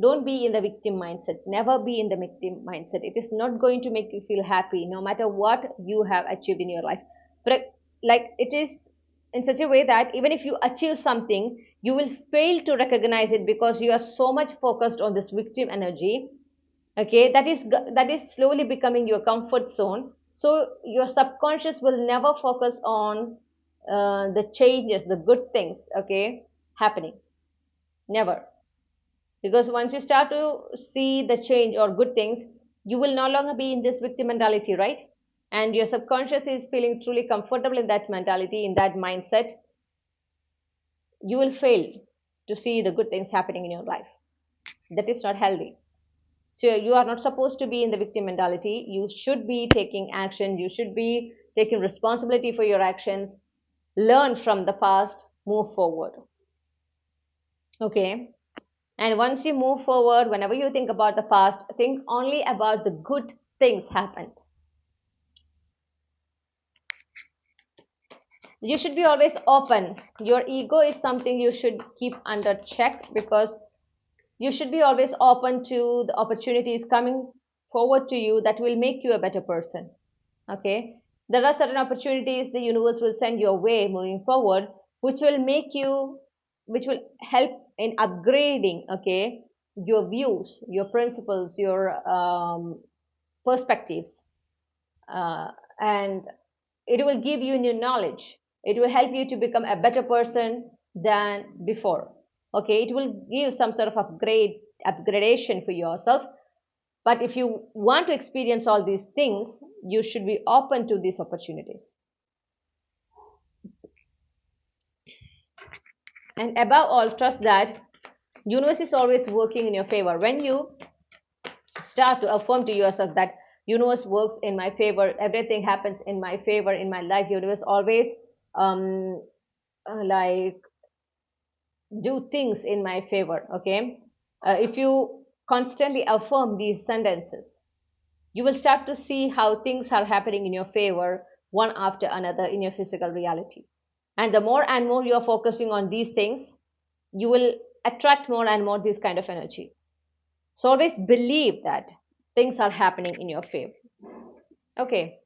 Don't be in the victim mindset. Never be in the victim mindset. It is not going to make you feel happy no matter what you have achieved in your life. For like it is in such a way that even if you achieve something, you will fail to recognize it because you are so much focused on this victim energy. Okay, that is slowly becoming your comfort zone. So your subconscious will never focus on the changes, the good things, okay, happening. Never. Because once you start to see the change or good things, you will no longer be in this victim mentality, right? And your subconscious is feeling truly comfortable in that mentality, in that mindset. You will fail to see the good things happening in your life. That is not healthy. So you are not supposed to be in the victim mentality. You should be taking action. You should be taking responsibility for your actions. Learn from the past, move forward. Okay. And once you move forward, whenever you think about the past, think only about the good things happened. You should be always open. Your ego is something you should keep under check, because you should be always open to the opportunities coming forward to you that will make you a better person. Okay, there are certain opportunities the universe will send your way moving forward, which will make you, which will help in upgrading, okay, your views, your principles, your perspectives, and it will give you new knowledge. It will help you to become a better person than before. Okay, it will give some sort of upgradation for yourself. But if you want to experience all these things, you should be open to these opportunities. And above all, trust that universe is always working in your favor. When you start to affirm to yourself that universe works in my favor, everything happens in my favor in my life, universe always um like do things in my favor. Okay, if you constantly affirm these sentences, you will start to see how things are happening in your favor one after another in your physical reality. And the more and more you're focusing on these things, you will attract more and more this kind of energy. So always believe that things are happening in your favor. Okay.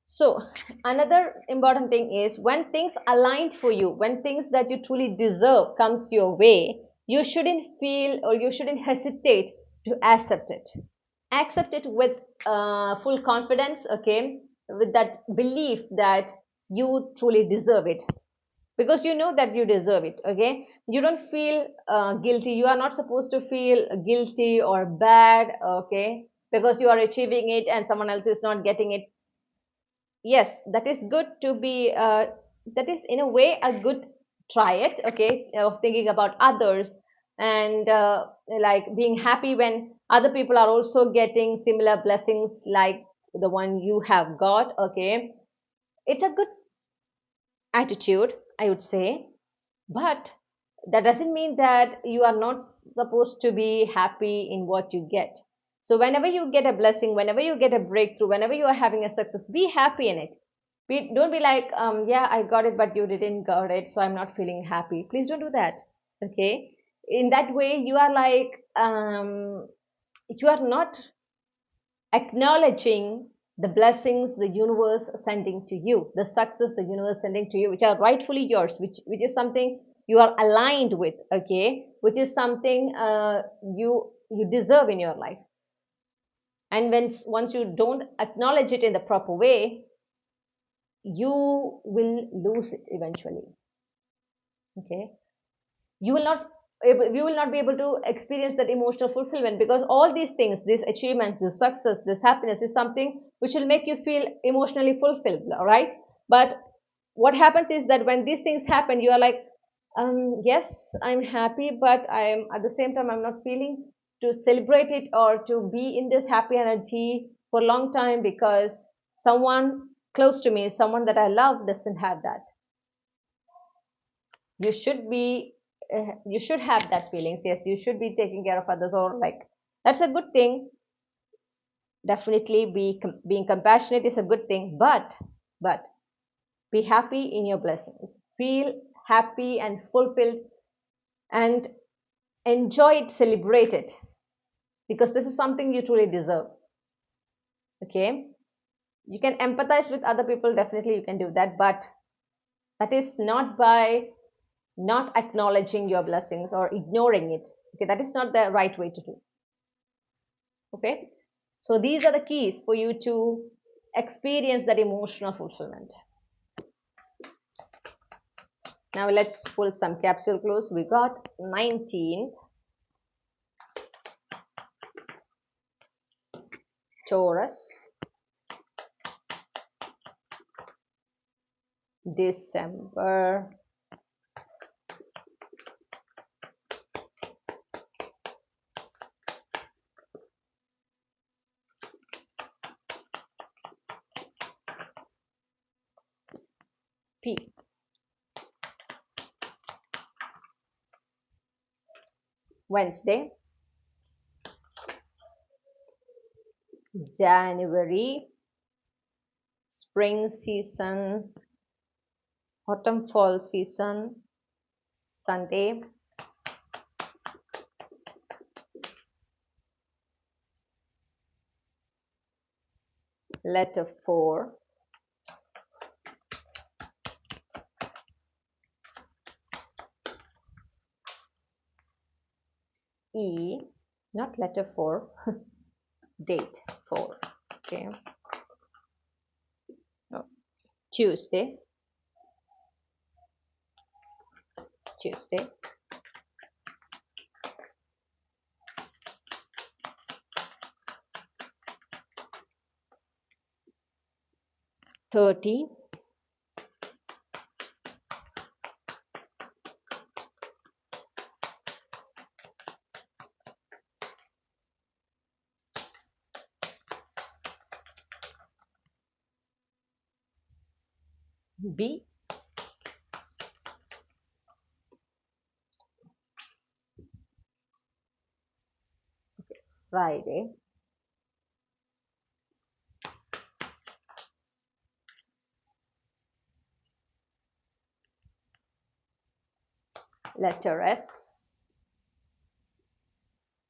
So another important thing is, when things aligned for you, when things that you truly deserve comes your way, you shouldn't feel or you shouldn't hesitate to accept it. Accept it with full confidence, okay, with that belief that you truly deserve it, because you know that you deserve it. Okay, you don't feel guilty. You are not supposed to feel guilty or bad, okay, because you are achieving it and someone else is not getting it. Yes, that is good to be that is in a way a good try it, okay, of thinking about others, and like being happy when other people are also getting similar blessings like the one you have got. Okay, it's a good attitude, I would say. But that doesn't mean that you are not supposed to be happy in what you get. So whenever you get a blessing, whenever you get a breakthrough, whenever you are having a success, be happy in it. Don't be like, yeah, I got it, but you didn't got it, so I'm not feeling happy. Please don't do that. Okay. In that way, you are like, you are not acknowledging the blessings the universe sending to you, the success the universe sending to you, which are rightfully yours, which is something you are aligned with. Okay, which is something you deserve in your life. And when once you don't acknowledge it in the proper way, you will lose it eventually. Okay, you will not you will not be able to experience that emotional fulfillment, because all these things, these achievements, this success, this happiness is something which will make you feel emotionally fulfilled, right? But what happens is that when these things happen, you are like, yes, I'm happy, but I am at the same time I'm not feeling to celebrate it or to be in this happy energy for a long time, because someone close to me, someone that I love, doesn't have that. You should be you should have that feelings. Yes, you should be taking care of others, or like, that's a good thing. Definitely being compassionate is a good thing, but be happy in your blessings, feel happy and fulfilled, and enjoy it, celebrate it, because this is something you truly deserve. Okay, you can empathize with other people, definitely you can do that, but that is not by not acknowledging your blessings or ignoring it. Okay, that is not the right way to do. Okay, so these are the keys for you to experience that emotional fulfillment. Now let's pull some capsule clues. We got 19, Taurus, December, P, Wednesday, January, spring season, autumn fall season, Sunday, letter 4, E, not letter 4, date 4. Okay, oh, Tuesday, Tuesday, 30, B, Friday, letter S,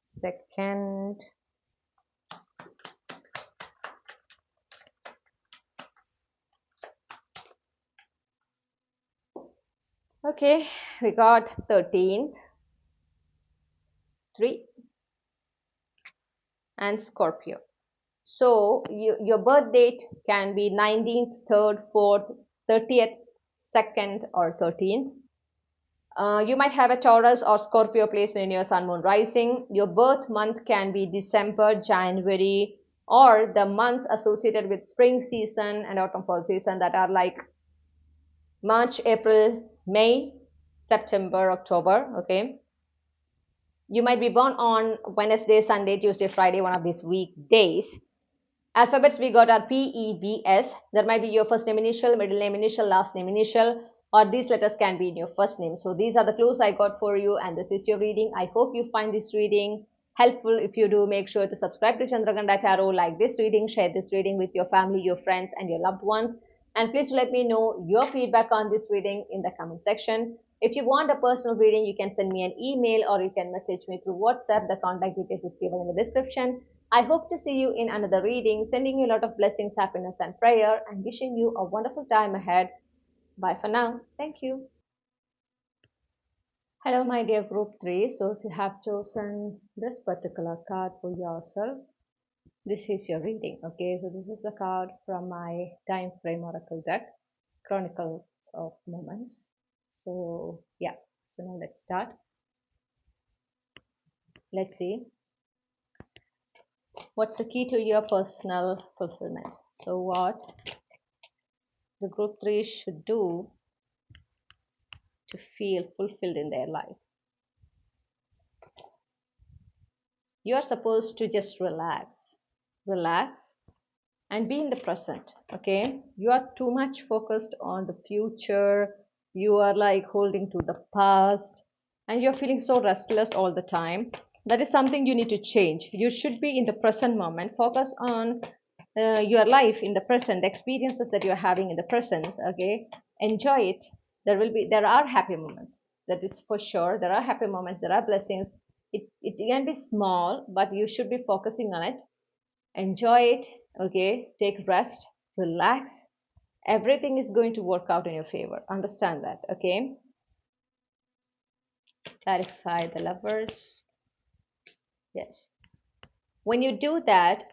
second, okay, we got 13th, 3, and Scorpio. So your birth date can be 19th, 3rd, 4th, 30th, 2nd, or 13th. You might have a Taurus or Scorpio placement in your sun moon rising. Your birth month can be December, January, or the months associated with spring season and autumn fall season, that are like March, April, May, September, October. Okay, you might be born on Wednesday, Sunday, Tuesday, Friday, one of these weekdays. Alphabets we got are P, E, B, S. That might be your first name initial, middle name initial, last name initial, or these letters can be in your first name. So these are the clues I got for you, and this is your reading. I hope you find this reading helpful. If you do, make sure to subscribe to Chandraghanta Tarot, like this reading, share this reading with your family, your friends, and your loved ones. And please let me know your feedback on this reading in the comment section. If you want a personal reading, you can send me an email or you can message me through WhatsApp. The contact details is given in the description. I hope to see you in another reading, sending you a lot of blessings, happiness, and prayer, and wishing you a wonderful time ahead. Bye for now. Thank you. Hello, my dear group 3. So, if you have chosen this particular card for yourself, this is your reading. Okay, so this is the card from my time frame oracle deck, Chronicles of Moments. So yeah, so now let's start. Let's see what's the key to your personal fulfillment. So what the group 3 should do to feel fulfilled in their life. You are supposed to just relax and be in the present. Okay, you are too much focused on the future, you are like holding to the past, and you're feeling so restless all the time. That is something you need to change. You should be in the present moment, focus on your life in the present, the experiences that you're having in the present. Okay, enjoy it. There are happy moments, that is for sure. There are happy moments, there are blessings. It can be small, but you should be focusing on it. Enjoy it. Okay, take rest, relax. Everything is going to work out in your favor, understand that. Okay, clarify the Lovers. Yes, when you do that,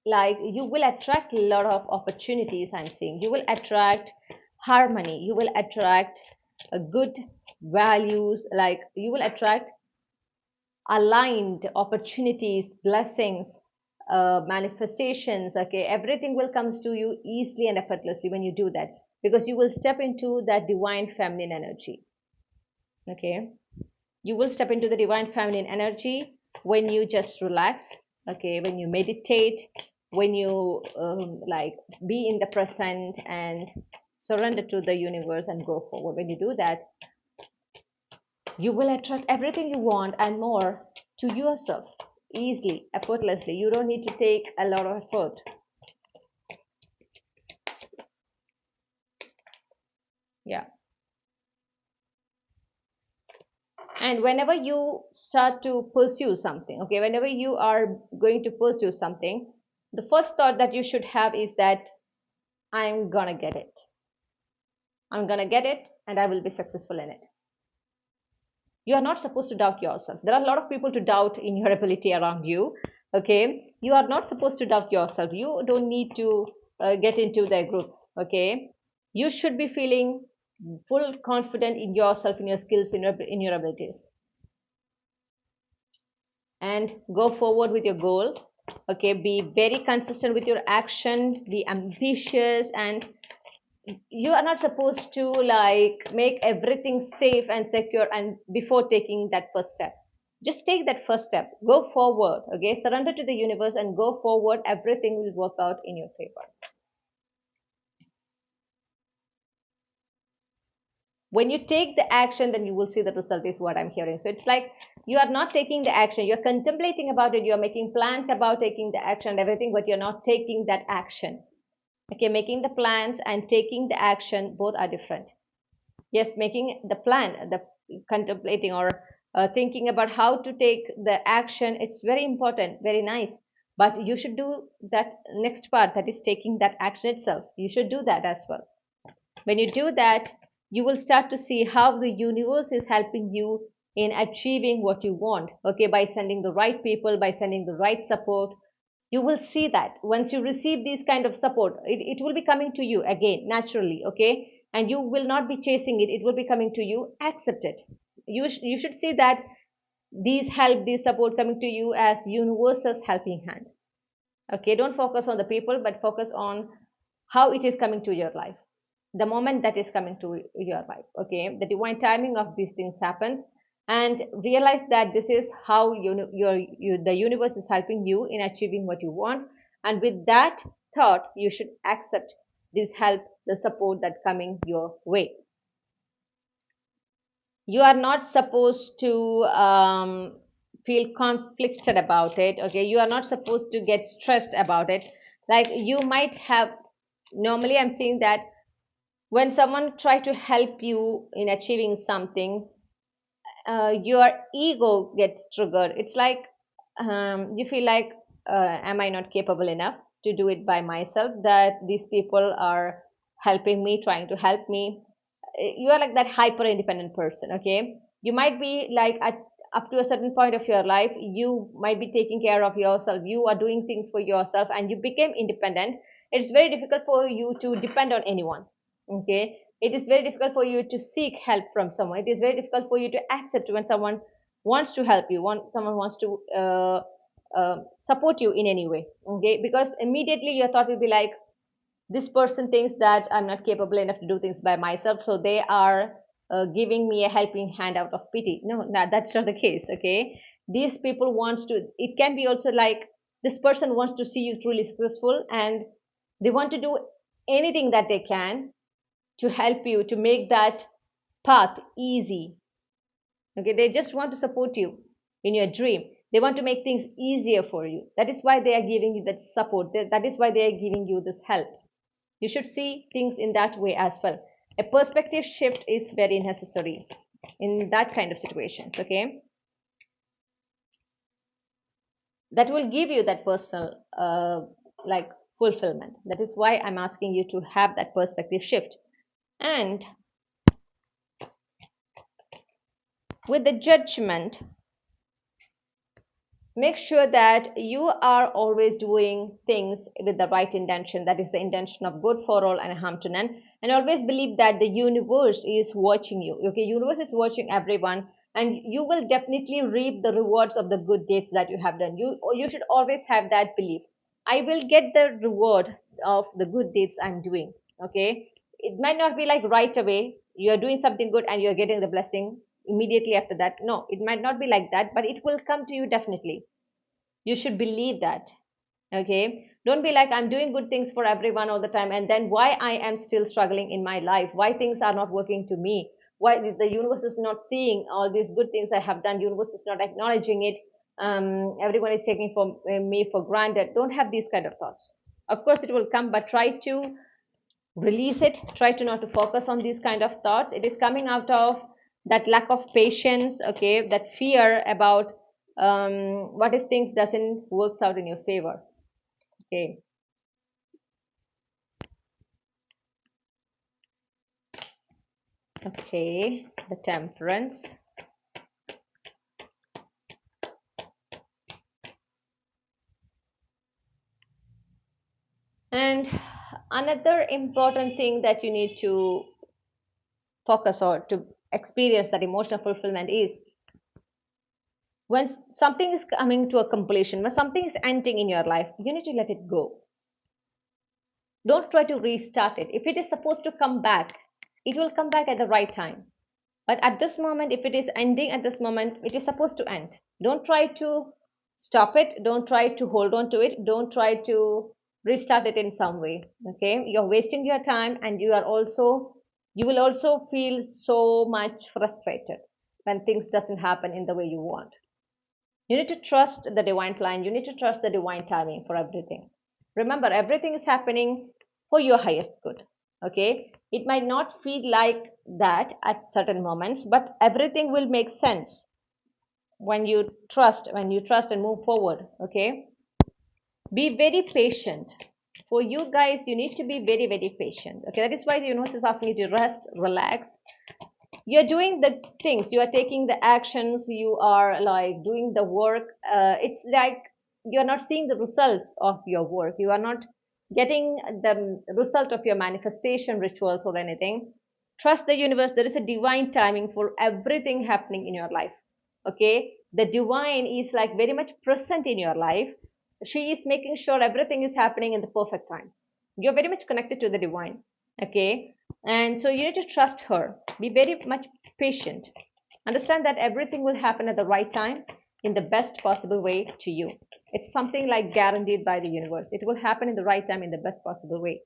like, you will attract a lot of opportunities. I'm seeing you will attract harmony, you will attract a good values, like you will attract aligned opportunities, blessings, manifestations. Okay, everything will comes to you easily and effortlessly when you do that, because you will step into that divine feminine energy. Okay, you will step into the divine feminine energy when you just relax. Okay, when you meditate, when you like be in the present and surrender to the universe and go forward. When you do that, you will attract everything you want and more to yourself easily, effortlessly. You don't need to take a lot of effort. Yeah. And whenever you start to pursue something, okay, whenever you are going to pursue something, the first thought that you should have is that I'm gonna get it. I'm gonna get it and I will be successful in it. You are not supposed to doubt yourself. There are a lot of people to doubt in your ability around you. Okay, you are not supposed to doubt yourself. You don't need to get into their group. Okay, you should be feeling full confident in yourself, in your skills, in your abilities, and go forward with your goal. Okay, be very consistent with your action, be ambitious, and you are not supposed to like make everything safe and secure and before taking that first step. Just take that first step, go forward. Okay, surrender to the universe and go forward. Everything will work out in your favor. When you take the action, then you will see the result, is what I'm hearing. So it's like you are not taking the action, you're contemplating about it, you're making plans about taking the action and everything, but you're not taking that action. Okay, making the plans and taking the action, both are different. Yes, making the plan, the contemplating or thinking about how to take the action, it's very important, very nice, but you should do that next part, that is taking that action itself. You should do that as well. When you do that, you will start to see how the universe is helping you in achieving what you want. Okay, by sending the right people, by sending the right support. You will see that once you receive this kind of support, it will be coming to you again naturally. Okay, and you will not be chasing it, it will be coming to you. Accept it. You should see that these help, this support coming to you as universe's helping hand. Okay, don't focus on the people, but focus on how it is coming to your life, the moment that is coming to your life. Okay, the divine timing of these things happens, and realize that this is how the universe is helping you in achieving what you want. And with that thought, you should accept this help, the support that coming your way. You are not supposed to feel conflicted about it. Okay, you are not supposed to get stressed about it. Like, you might have, normally I'm seeing that when someone try to help you in achieving something, your ego gets triggered. It's like you feel like, am I not capable enough to do it by myself, that these people are helping me, trying to help me. You are like that hyper independent person. Okay, you might be like up to a certain point of your life, you might be taking care of yourself, you are doing things for yourself, and you became independent. It's very difficult for you to depend on anyone. Okay, it is very difficult for you to seek help from someone. It is very difficult for you to accept when someone wants to help you, someone wants to support you in any way. Okay, because immediately your thought will be like, this person thinks that I'm not capable enough to do things by myself, so they are giving me a helping hand out of pity. No, that's not the case. Okay, these people wants to, it can be also like, this person wants to see you truly successful, and they want to do anything that they can to help you, to make that path easy. Okay, they just want to support you in your dream. They want to make things easier for you. That is why they are giving you that support. That is why they are giving you this help. You should see things in that way as well. A perspective shift is very necessary in that kind of situations. Okay, that will give you that personal like fulfillment. That is why I'm asking you to have that perspective shift. And with the Judgment, make sure that you are always doing things with the right intention. That is the intention of good for all and harm to none. And always believe that the universe is watching you. Okay, universe is watching everyone, and you will definitely reap the rewards of the good deeds that you have done. You should always have that belief. I will get the reward of the good deeds I'm doing. Okay, it might not be like right away you're doing something good and you're getting the blessing immediately after that. No, it might not be like that, but it will come to you definitely. You should believe that. Okay, don't be like, I'm doing good things for everyone all the time, and then why I am still struggling in my life, why things are not working to me, why the universe is not seeing all these good things I have done, universe is not acknowledging it, everyone is taking for me for granted. Don't have these kind of thoughts. Of course it will come, but try to release it. Try to not to focus on these kind of thoughts. It is coming out of that lack of patience. Okay, that fear about what if things doesn't works out in your favor. Okay, okay, the Temperance. And another important thing that you need to focus or to experience that emotional fulfillment is when something is coming to a completion, when something is ending in your life, you need to let it go. Don't try to restart it. If it is supposed to come back, it will come back at the right time. But at this moment, if it is ending at this moment, it is supposed to end. Don't try to stop it. Don't try to hold on to it. Don't try to restart it in some way. Okay, you're wasting your time, and you will also feel so much frustrated when things doesn't happen in the way you want. You need to trust the divine plan. You need to trust the divine timing for everything. Remember, everything is happening for your highest good. Okay, it might not feel like that at certain moments, but everything will make sense when you trust and move forward. Okay, be very patient. For you guys, you need to be very, very patient. Okay, that is why the universe is asking you to rest, relax. You're doing the things, you are taking the actions, you are like doing the work. It's like you're not seeing the results of your work, you are not getting the result of your manifestation rituals or anything. Trust the universe. There is a divine timing for everything happening in your life. Okay, the divine is like very much present in your life. She is making sure everything is happening in the perfect time. You're very much connected to the divine. Okay, and so you need to trust her. Be very much patient. Understand that everything will happen at the right time in the best possible way to you. It's something like guaranteed by the universe. It will happen in the right time in the best possible way.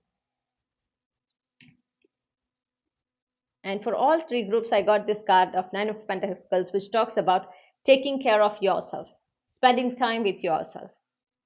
And for all three groups, I got this card of Nine of Pentacles, which talks about taking care of yourself, spending time with yourself.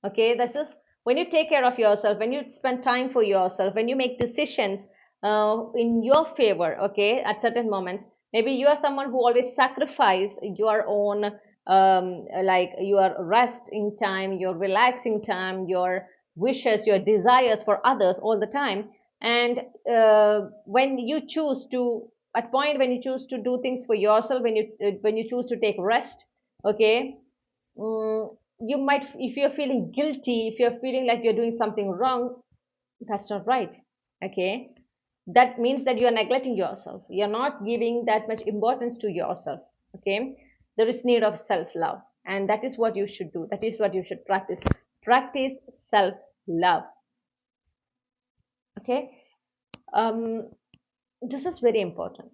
Okay, this is when you take care of yourself, when you spend time for yourself, when you make decisions in your favor. Okay, at certain moments, maybe you are someone who always sacrifice your own like your resting time, your relaxing time, your wishes, your desires for others all the time. And when you choose to, at point when you choose to do things for yourself, when you choose to take rest, Okay. You might, if you're feeling guilty, if you're feeling like you're doing something wrong, that's not right. Okay. That means that you're neglecting yourself, you're not giving that much importance to yourself. Okay. There is need of self love, and that is what you should do, that is what you should practice. Practice self love. Okay. um this is very important.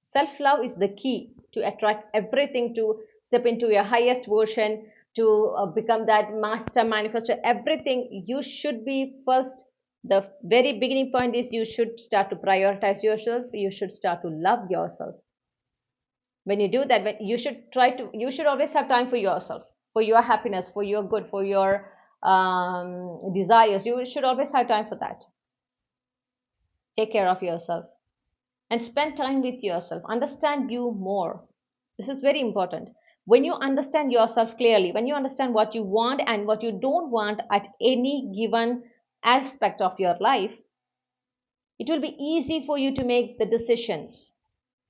Self love is the key to attract everything, to step into your highest version, to become that master manifestor. Everything you should be first. The very beginning point is you should start to prioritize yourself. You should start to love yourself. When you do that, you should try to, you should always have time for yourself, for your happiness, for your good, for your desires. You should always have time for that. Take care of yourself and spend time with yourself. Understand you more. This is very important. When you understand yourself clearly, when you understand what you want and what you don't want at any given aspect of your life, it will be easy for you to make the decisions,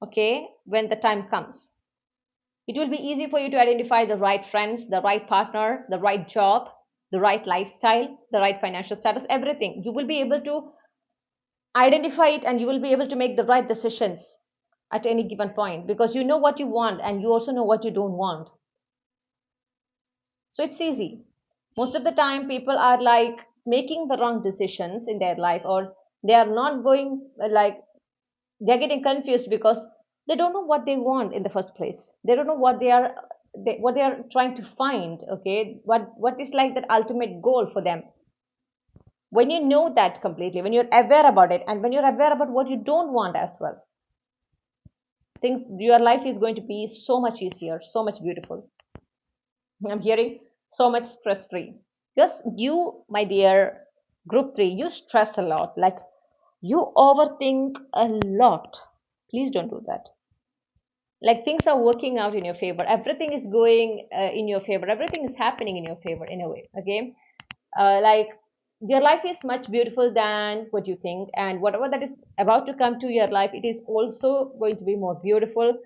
okay, when the time comes. It will be easy for you to identify the right friends, the right partner, the right job, the right lifestyle, the right financial status, everything. You will be able to identify it, and you will be able to make the right decisions at any given point, because you know what you want and you also know what you don't want. So it's easy. Most of the time people are like making the wrong decisions in their life, or they are not going like, they're getting confused because they don't know what they want in the first place. They don't know what what they are trying to find. Okay, what is like that ultimate goal for them. When you know that completely, when you're aware about it, and when you're aware about what you don't want as well, things, your life is going to be so much easier, so much beautiful. I'm hearing so much stress free. Because you, my dear group 3, you stress a lot, like you overthink a lot. Please don't do that. Like things are working out in your favor, everything is going in your favor, everything is happening in your favor in a way. Okay. Like your life is much beautiful than what you think, and whatever that is about to come to your life, it is also going to be more beautiful.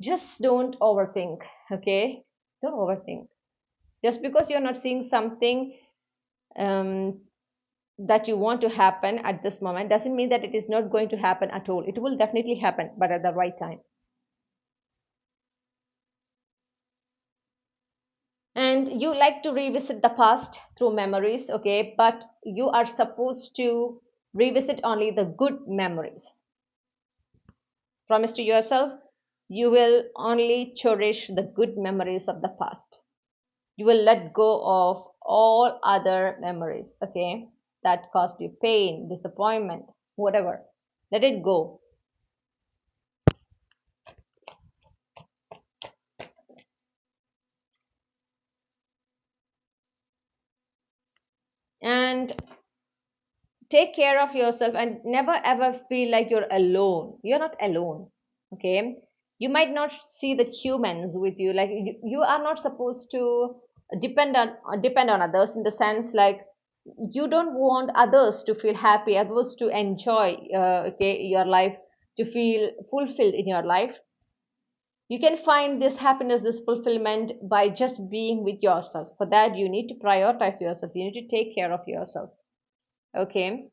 Just don't overthink. Okay. Don't overthink. Just because you're not seeing something um, that you want to happen at this moment doesn't mean that it is not going to happen at all. It will definitely happen, but at the right time. And you like to revisit the past through memories, okay, but you are supposed to revisit only the good memories. Promise to yourself, you will only cherish the good memories of the past. You will let go of all other memories, okay, that caused you pain, disappointment, whatever. Let it go. And take care of yourself, and never ever feel like you're alone. You're not alone. Okay. You might not see the humans with you, like you are not supposed to depend on others, in the sense like you don't want others to feel happy, others to enjoy okay, your life, to feel fulfilled in your life. You can find this happiness, this fulfillment, by just being with yourself. For that, you need to prioritize yourself, you need to take care of yourself. Okay.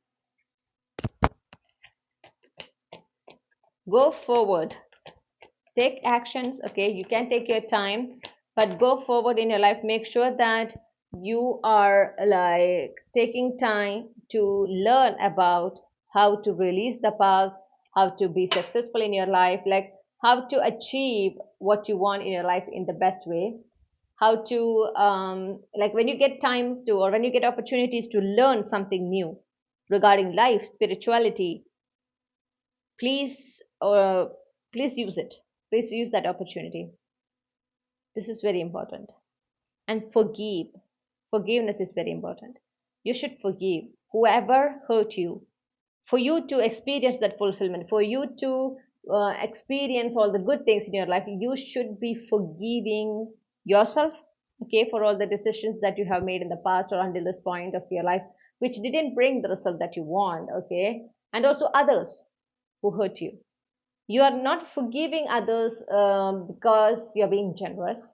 Go forward, take actions. Okay, you can take your time, but go forward in your life. Make sure that you are like taking time to learn about how to release the past, how to be successful in your life, like how to achieve what you want in your life in the best way, how to like when you get times to, or when you get opportunities to learn something new regarding life, spirituality, please please use it, please use that opportunity. This is very important. And forgive. Forgiveness is very important. You should forgive whoever hurt you, for you to experience that fulfillment, for you to experience all the good things in your life. You should be forgiving yourself, okay, for all the decisions that you have made in the past or until this point of your life, which didn't bring the result that you want. Okay. And also others who hurt you. You are not forgiving others because you're being generous.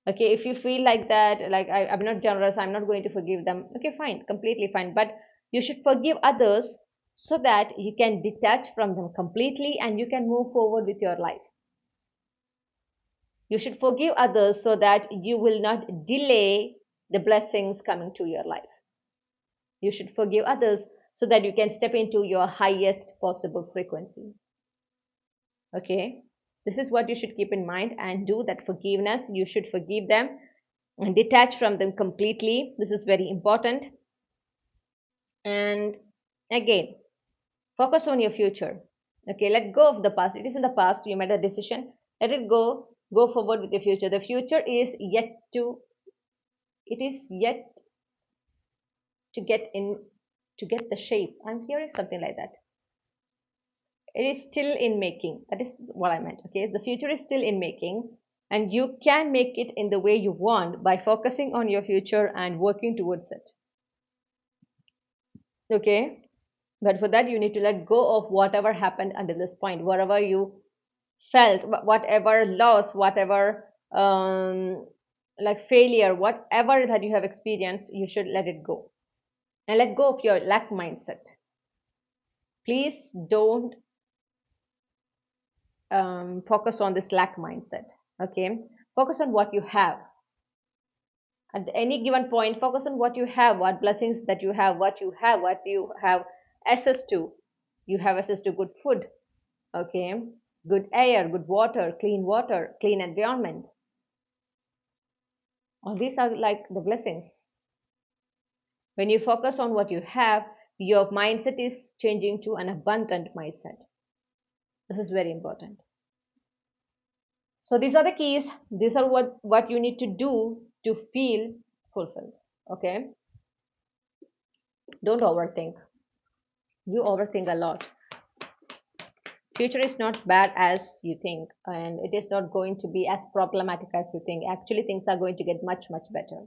Okay, if you feel like that, like I'm not generous, I'm not going to forgive them, okay, fine, completely fine. But you should forgive others so that you can detach from them completely and you can move forward with your life. You should forgive others so that you will not delay the blessings coming to your life. You should forgive others so that you can step into your highest possible frequency. Okay, this is what you should keep in mind and do that forgiveness. You should forgive them and detach from them completely. This is very important. And again, focus on your future. Okay, let go of the past. It is in the past. You made a decision. Let it go. Go forward with the future. The future is yet to, it is yet to get in, to get the shape. I'm hearing something like that. It is still in making. That is what I meant. Okay, the future is still in making, and you can make it in the way you want by focusing on your future and working towards it. Okay, but for that you need to let go of whatever happened until this point, whatever you felt, whatever loss, whatever like failure, whatever that you have experienced, you should let it go and let go of your lack mindset. Please don't focus on this lack mindset. Okay, focus on what you have at any given point. Focus on what you have, what blessings that you have, what you have access to. You have access to good food, okay, good air, good water, clean environment. All these are like the blessings. When you focus on what you have, your mindset is changing to an abundant mindset. This is very important. So these are the keys. These are what you need to do to feel fulfilled. Okay, don't overthink. You overthink a lot. Future is not bad as you think, and it is not going to be as problematic as you think. Actually, things are going to get much better.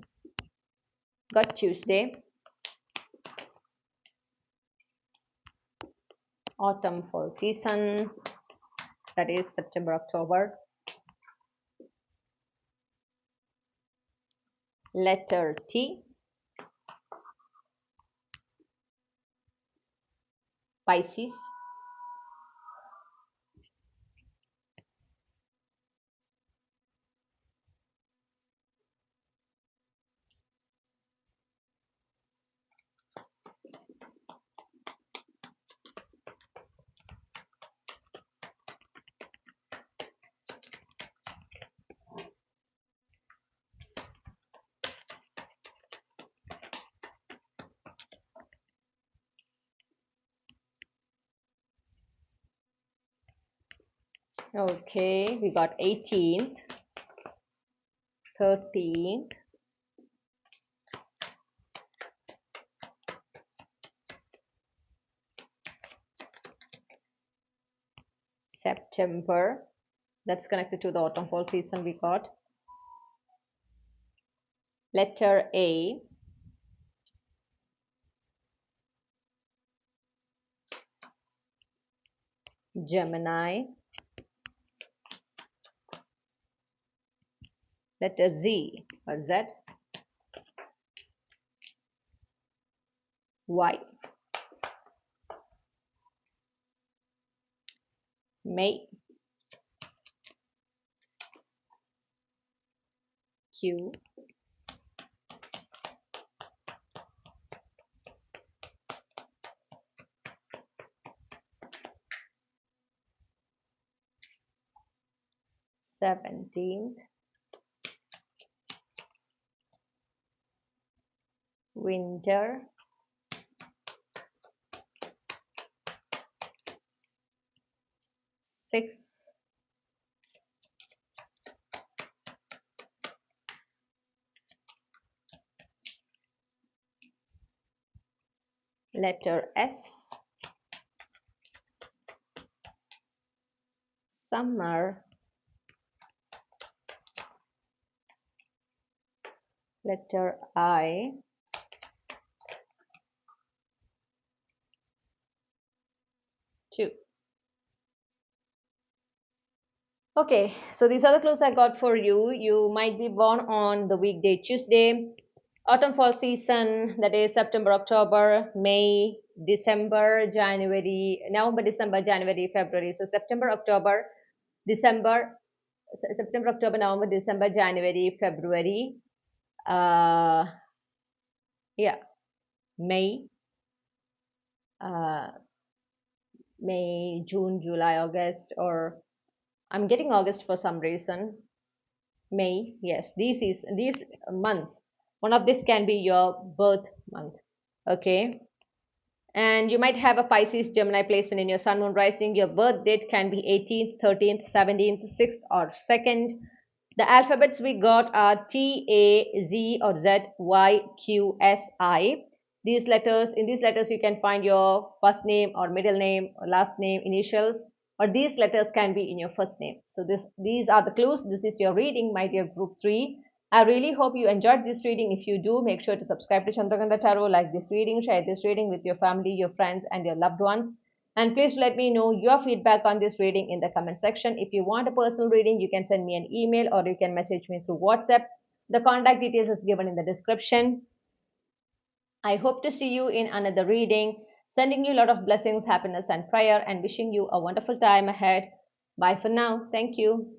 Got Tuesday, autumn fall season, that is September, October. Letter T, Pisces. Okay, we got 18th, 13th, September. That's connected to the autumn fall season. We got letter A, Gemini. Letter Z or Z, Y. May, Q. Seventeenth, winter. Six, letter S, summer. Letter I, two. Okay, so these are the clues I got for you. You might be born on the weekday Tuesday, autumn fall season, that is September, October, May, December, January, November, December, January, February. So September, October, December, September, October, November, December, January, February. Uh, yeah, May, uh, May, June, July, August, or I'm getting August for some reason. May, yes, these months. One of this can be your birth month. Okay. And you might have a Pisces Gemini placement in your sun moon rising. Your birth date can be 18th, 13th, 17th, 6th, or 2nd. The alphabets we got are T, A, Z, or Z, Y, Q, S, I. In these letters, you can find your first name or middle name or last name, initials, or these letters can be in your first name. So these are the clues. This is your reading, my dear group 3. I really hope you enjoyed this reading. If you do, make sure to subscribe to Chandraghanta Tarot, like this reading, share this reading with your family, your friends, and your loved ones. And please let me know your feedback on this reading in the comment section. If you want a personal reading, you can send me an email or you can message me through WhatsApp. The contact details is given in the description. I hope to see you in another reading. Sending you a lot of blessings, happiness, and prayer, and wishing you a wonderful time ahead. Bye for now. Thank you.